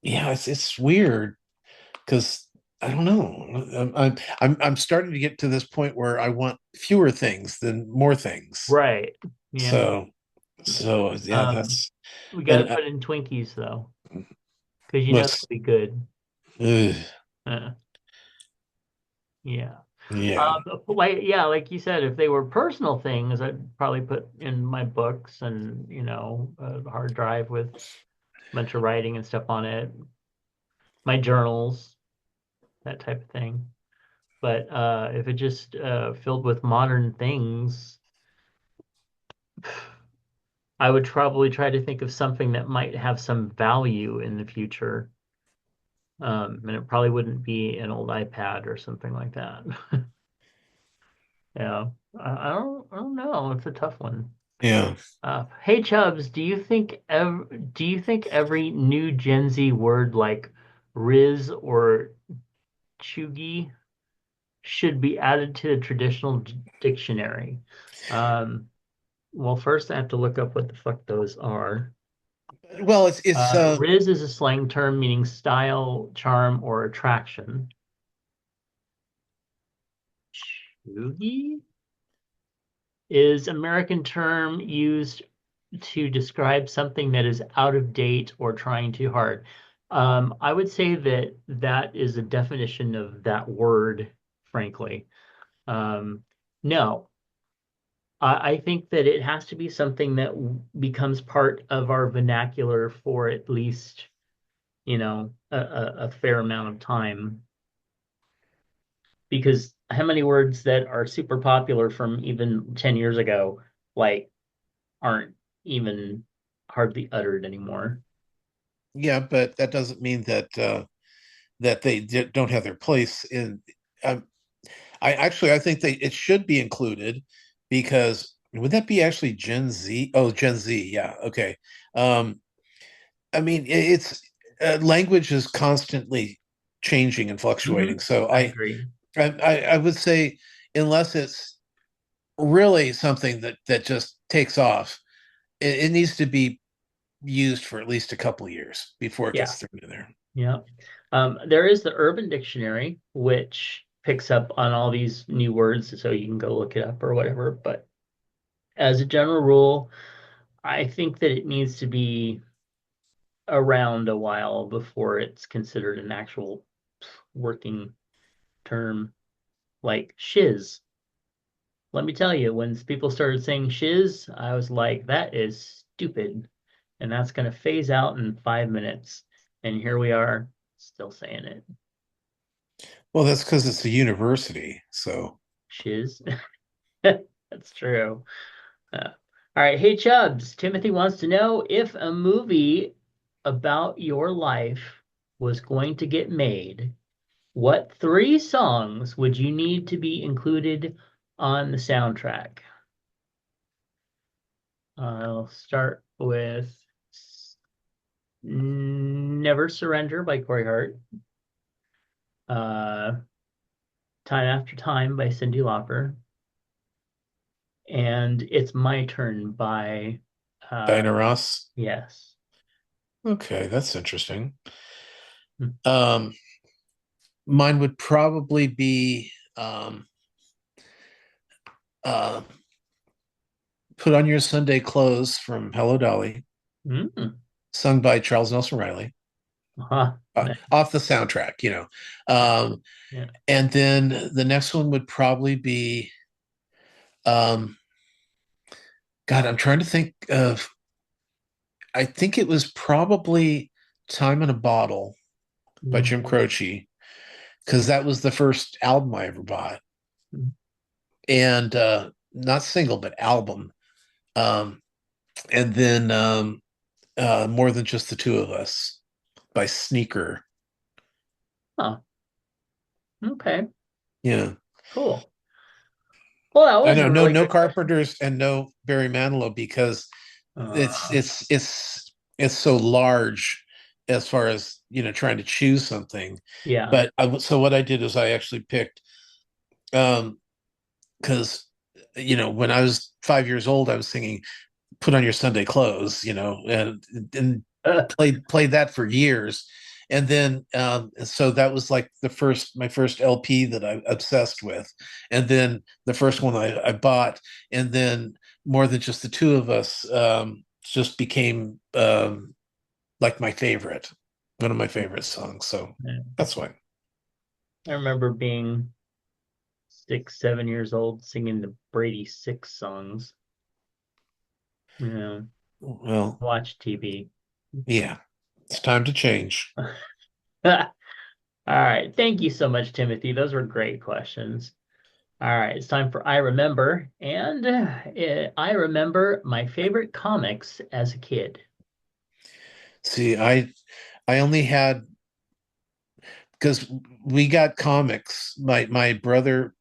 it's weird because I don't know. I'm starting to get to this point where I want fewer things than more things. Right. Yeah. So yeah, Um, that's we got to and put in Twinkies though, because you know that'll what's be good. ugh, Uh, yeah. yeah. Like you said, if they were personal things, I'd probably put in my books and, a hard drive with a bunch of writing and stuff on it, my journals, that type of thing. But if it just filled with modern things, I would probably try to think of something that might have some value in the future. And it probably wouldn't be an old iPad or something like that. Yeah. I don't know. It's a tough one. Yeah. Hey Chubbs, do you think every new Gen Z word like Rizz or chuggy should be added to the traditional dictionary? Um, well, first I have to look up what the fuck those are. Well, it's Rizz is a slang term meaning style, charm, or attraction. Chuggy is American term used to describe something that is out of date or trying too hard. I would say that that is a definition of that word, frankly. No, I think that it has to be something that becomes part of our vernacular for at least, a fair amount of time. Because how many words that are super popular from even 10 years ago, like, aren't even hardly uttered anymore? yeah, but that doesn't mean that they don't have their place in. Um, I think it should be included because would that be actually Gen Z? Oh, Gen Z. Yeah. Okay. Um, I mean, it's language is constantly changing and Hmm. fluctuating. So I agree. I would say unless it's really something that just takes off, it needs to be used for at least a couple of years before it Yeah. gets thrown in there. Yeah. There is the Urban Dictionary, which picks up on all these new words, so you can go look it up or whatever. But as a general rule, I think that it needs to be around a while before it's considered an actual working term, like shiz. Let me tell you, when people started saying shiz, I was like, that is stupid. And that's going to phase out in 5 minutes. And here we are, still saying it. Well, that's because it's a university. So Shiz. That's true. Uh, all right. Hey, Chubbs. Timothy wants to know if a movie about your life was going to get made, what three songs would you need to be included on the soundtrack? I'll start with Never Surrender by Corey Hart, uh, Time After Time by Cyndi Lauper, and It's My Turn by, uh, Diana Ross. yes. Okay, that's interesting. Hmm. Um, Mine would probably be uh, "Put on Your Sunday Clothes" from Hello Dolly, Mm. sung by Charles Nelson Riley, Uh-huh. off the soundtrack. Um, Yeah. and then the next one would probably be, um, God, I'm trying to think of. I think it was probably Time in a Bottle by Jim Mhm. Croce, because that was the first album I ever bought. And not single, but album. Um, and then More Than Just the Two of Us by Sneaker. Huh. Okay. Yeah. Cool. Well, that I was know, a no, really no good question. Carpenters and no Barry Manilow, because it's Uh, it's it's it's so large as far as trying to choose something. yeah. But so what I did is I actually picked, because when I was 5 years old, I was singing "Put on Your Sunday Clothes," and played that for years. And then so that was like my first LP that I obsessed with. And then the first one I bought, and then More Than Just the Two of Us just became like my favorite, one of my favorite songs. So Yeah. that's why. I remember being 6, 7 years old singing the Brady Six songs. You know, Well, watch TV. yeah, it's time to change. All right. Thank you so much, Timothy. Those were great questions. All right. It's time for I Remember. And I remember my favorite comics as a kid. See, I only had, because we got comics. My brother,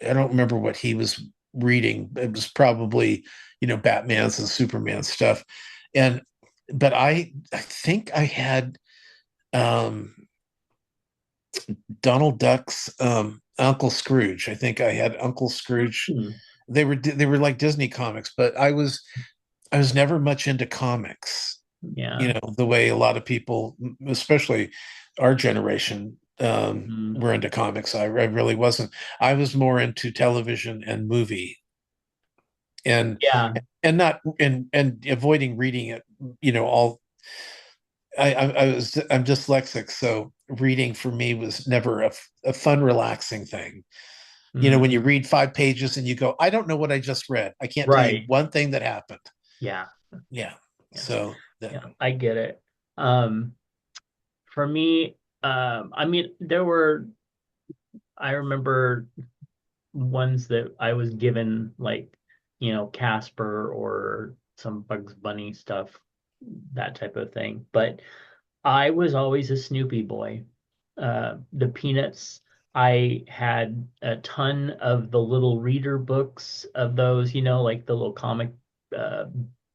I don't remember what he was reading. It was probably Batman's and Superman stuff, and but I think I had um Donald Duck's Uncle Scrooge. I think I had Uncle Scrooge. Hmm. They were like Disney comics, but I was never much into comics, Yeah. the way a lot of people, especially our generation, Mhm. were into comics. I really wasn't. I was more into television and movie, and Yeah. not and avoiding reading it. All I'm dyslexic, so reading for me was never a fun, relaxing thing. When Mhm. you read 5 pages and you go, I don't know what I just read. I can't tell you Right. one thing that happened. Yeah. Yeah. Yeah. So Yeah. I get it. Um, for me, I mean, I remember ones that I was given, like, Casper or some Bugs Bunny stuff, that type of thing. But I was always a Snoopy boy. The Peanuts, I had a ton of the little reader books of those, like the little comic uh,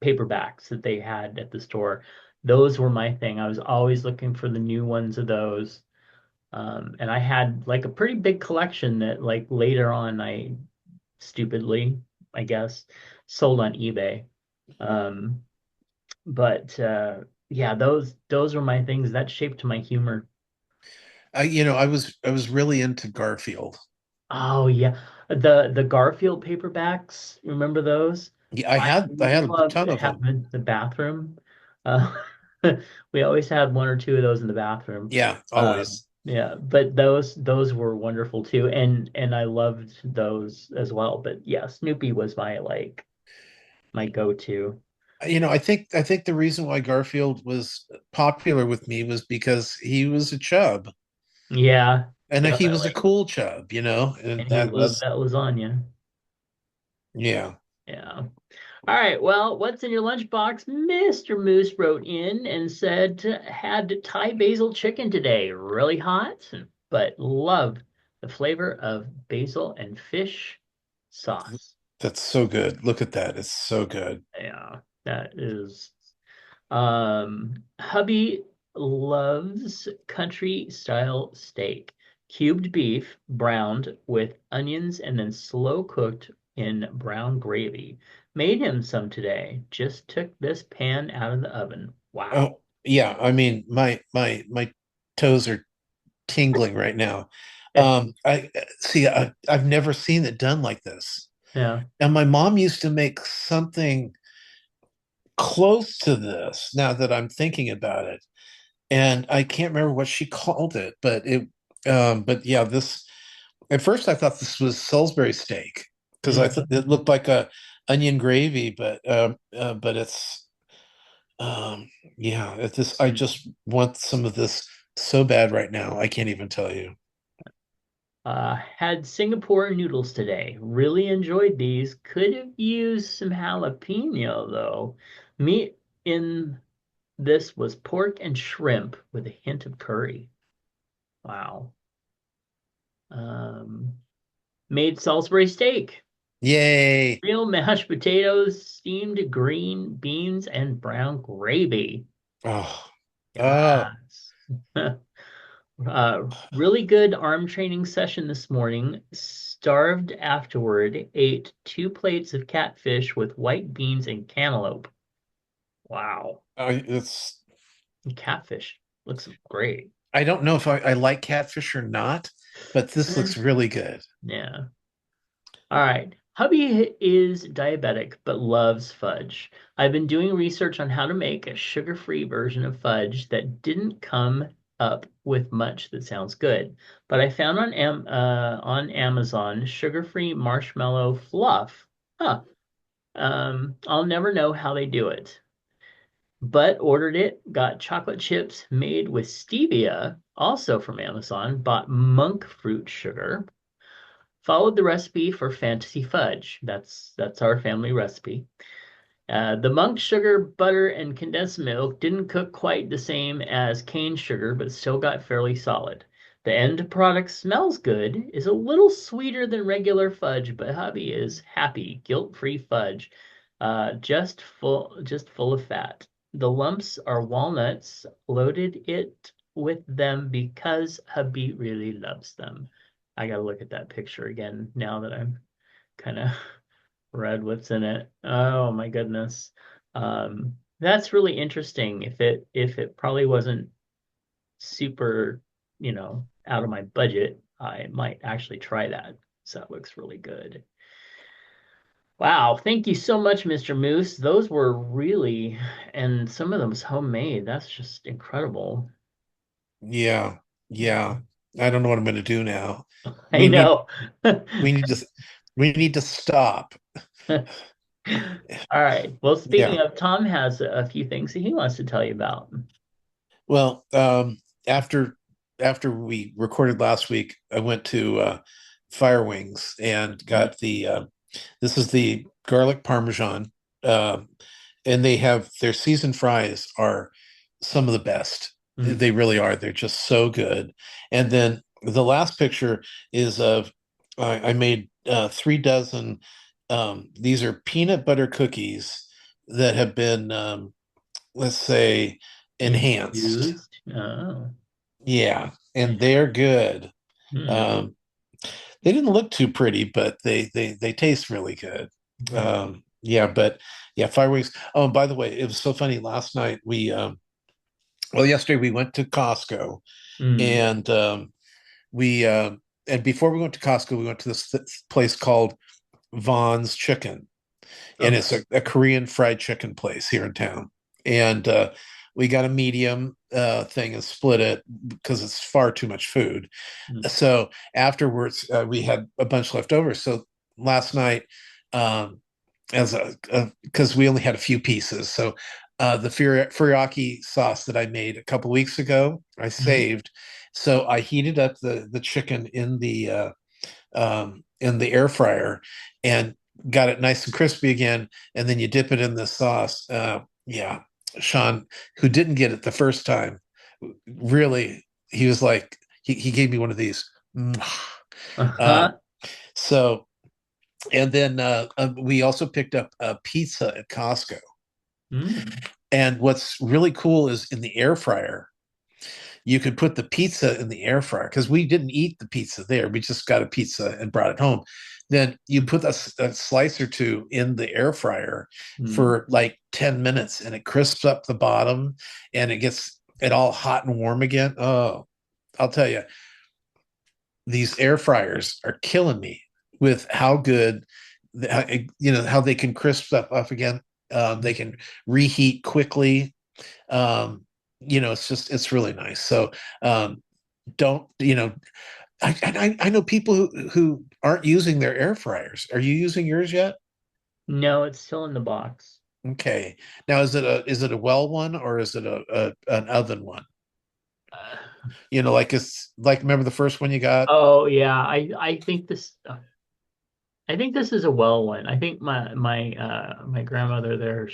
paperbacks that they had at the store. Those were my thing. I was always looking for the new ones of those. And I had like a pretty big collection that like later on I stupidly, I guess, sold on eBay. Um, but yeah, those were my things that shaped my humor. I was really into Garfield. Oh yeah, the Garfield paperbacks. Remember those? Yeah, I I had a loved ton to of have them. them in the bathroom. Uh, we always had one or two of those in the bathroom. Yeah, always. Yeah, but those were wonderful too, and I loved those as well. But yeah, Snoopy was my like my go-to. I think the reason why Garfield was popular with me was because he was a chub, Yeah, and he was a definitely. cool chub, and And he that loved was, that lasagna. yeah. Yeah. All right. Well, what's in your lunchbox? Mr. Moose wrote in and said had Thai basil chicken today. Really hot, but love the flavor of basil and fish sauce. That's so good. Look at that. It's so good. Yeah, that is. Hubby loves country style steak, cubed beef, browned with onions and then slow cooked in brown gravy. Made him some today. Just took this pan out of the oven. Wow. Oh, yeah. I mean, my toes are tingling right now. I see. I've never seen it done like this. Yeah. And my mom used to make something close to this, now that I'm thinking about it. And I can't remember what she called it, but yeah, this, at first I thought this was Salisbury steak, because I thought Mhm. it looked like a onion gravy, but it's Yeah, I just want some of this so bad right now. I can't even tell you. Had Singapore noodles today. Really enjoyed these. Could have used some jalapeno though. Meat in this was pork and shrimp with a hint of curry. Wow. Um, Made Salisbury steak. Yay. Real mashed potatoes, steamed green beans, and brown gravy. Oh, oh, Yes. Really good arm training session this morning. Starved afterward. Ate 2 plates of catfish with white beans and cantaloupe. Wow. it's Catfish looks great. I don't know if I like catfish or not, but this Eh, looks really good. yeah. All right. Hubby is diabetic but loves fudge. I've been doing research on how to make a sugar-free version of fudge that didn't come up with much that sounds good. But I found on Amazon sugar-free marshmallow fluff. Huh. I'll never know how they do it. But ordered it, got chocolate chips made with stevia, also from Amazon, bought monk fruit sugar, followed the recipe for fantasy fudge. That's our family recipe. The monk sugar, butter, and condensed milk didn't cook quite the same as cane sugar, but still got fairly solid. The end product smells good, is a little sweeter than regular fudge, but hubby is happy. Guilt-free fudge, just full of fat. The lumps are walnuts. Loaded it with them because hubby really loves them. I gotta look at that picture again now that I'm kind of read what's in it. Oh my goodness. That's really interesting. If it probably wasn't super, out of my budget, I might actually try that. So that looks really good. Wow, thank you so much, Mr. Moose. Those were really, and some of them was homemade. That's just incredible. Yeah, yeah. I don't know what I'm going to do now. I We need know. we need to we need to stop. All right. Well, speaking Yeah. of, Tom has a few things that he wants to tell you about. Well, after we recorded last week, I went to Fire Wings and got the this is the garlic parmesan, um, and they have their seasoned fries are some of the best. Mm. They really are. They're just so good. And then the last picture is of I made 3 dozen. These are peanut butter cookies that have been let's say enhanced. Infused. Oh. Yeah, and they're good. Hmm. Um, they didn't look too pretty, but they taste really good. Hmm. Yeah, but yeah, fireworks. Oh, and by the way, it was so funny. Last night well, yesterday we went to Costco, Hmm. and we and before we went to Costco, we went to this place called Vaughn's Chicken, and it's Okay. a Korean fried chicken place here in town. And we got a medium thing and split it because it's far too much food. Hmm. So afterwards, we had a bunch left over. So last night, um, as a because we only had a few pieces, so the teriyaki sauce that I made a couple weeks ago, I Hmm. saved. So I heated up the chicken in the air fryer and got it nice and crispy again. And then you dip it in the sauce. Yeah, Sean, who didn't get it the first time, really, he was like, he gave me one of these. Uh, Uh-huh. so, and then we also picked up a pizza at Costco. Hmm. And what's really cool is in the air fryer, you could put the pizza in the air fryer because we didn't eat the pizza there. We just got a pizza and brought it home. Then you put a slice or two in the air fryer Hmm. for like 10 minutes and it crisps up the bottom and it gets it all hot and warm again. Oh, I'll tell you, these air fryers are killing me with how good, how they can crisp stuff up again. They can reheat quickly. Um, it's really nice. So um, don't I know people who aren't using their air fryers. Are you using yours yet? No, it's still in the box. Okay. Now, is it a well one or is it an oven one? Uh, Like it's like remember the first one you got? oh yeah, I think this is a well one. I think my grandmother there,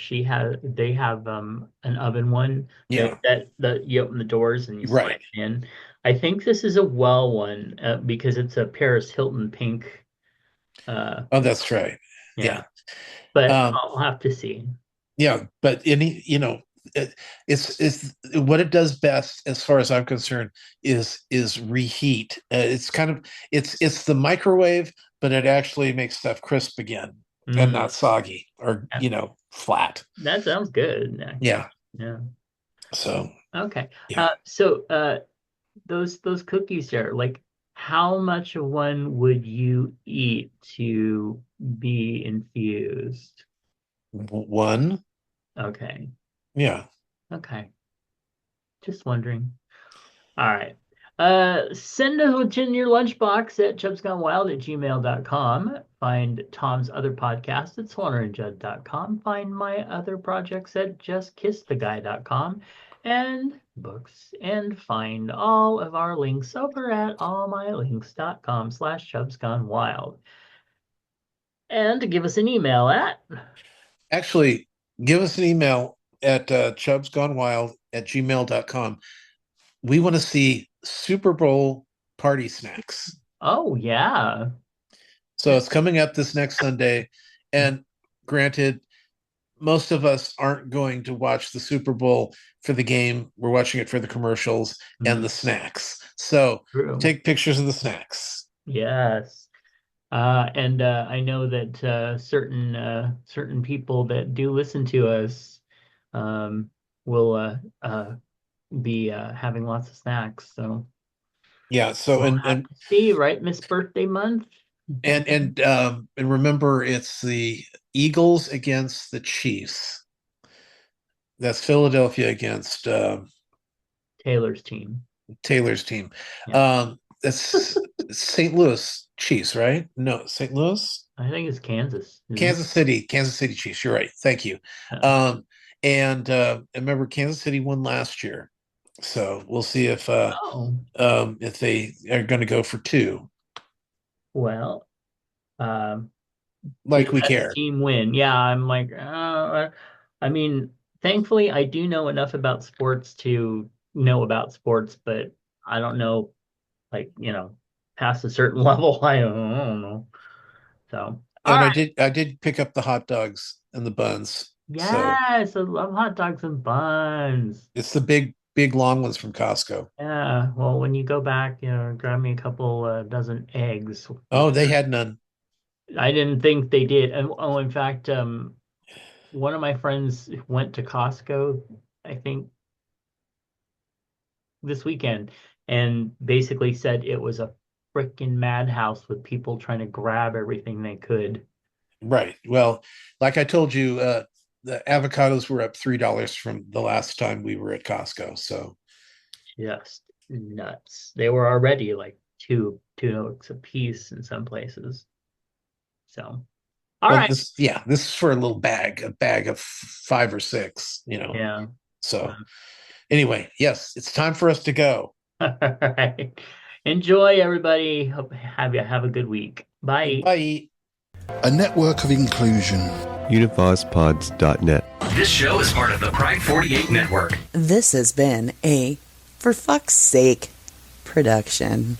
they have an oven one Yeah. that you open the doors and you slide Right. it in. I think this is a well one because it's a Paris Hilton pink. Oh, that's right. Yeah, Yeah. but Um, I'll have to see. yeah, but it's what it does best, as far as I'm concerned, is reheat. It's kind of it's the microwave, but it actually makes stuff crisp again and Mm, not soggy or flat. that sounds good, actually. Yeah. Yeah. So Okay. yeah, Those cookies there, like how much of one would you eat to be infused? one. Okay. Yeah. Okay. Just wondering. All right. Send us what's in your lunchbox at chubsgonewild@gmail.com. Find Tom's other podcast at swannerandjudd.com. Find my other projects at justkisstheguy.com and books. And find all of our links over at allmylinks.com/chubsgonewild. And give us an email at Actually, give us an email at chubsgonewild@gmail.com. We want to see Super Bowl party snacks. oh yeah. So it's coming up this next Sunday. And granted, most of us aren't going to watch the Super Bowl for the game. We're watching it for the commercials and the snacks. So True. take pictures of the snacks. Yes. And I know that certain people that do listen to us will be having lots of snacks. So Yeah. So we'll and have and to see, right? Miss Birthday Month. and remember, it's the Eagles against the Chiefs. That's Philadelphia against Taylor's team. Taylor's team. Yeah. That's St. Louis Chiefs, right? No, St. Louis, I think it's Kansas, isn't Kansas City Chiefs. You're right. Thank you. it? And remember, Kansas City won last year, so we'll see Oh, if they are going to go for two, well, um, see like the we best care. team win. Yeah, I'm like, I mean, thankfully, I do know enough about sports to know about sports, but I don't know, like, past a certain level. I don't know. So, all And right. I did pick up the hot dogs and the buns. So Yes, I love hot dogs and buns. it's the big long ones from Costco. Yeah, well, when you go back, grab me a couple dozen eggs. Oh, they had none. I didn't think they did. And oh, in fact, one of my friends went to Costco, I think this weekend, and basically said it was a freaking madhouse with people trying to grab everything they could. Right. Well, like I told you, the avocados were up $3 from the last time we were at Costco. So Just nuts. They were already like two oaks a piece in some places. So, all well, right. this is for a bag of 5 or 6. Yeah. So anyway, yes, it's time for us to go. All right. Enjoy, everybody. Hope have a good week. Bye. Bye. A network of inclusion. UnivazPods.net. This show is part of the Pride 48 network. This has been a For Fuck's Sake production.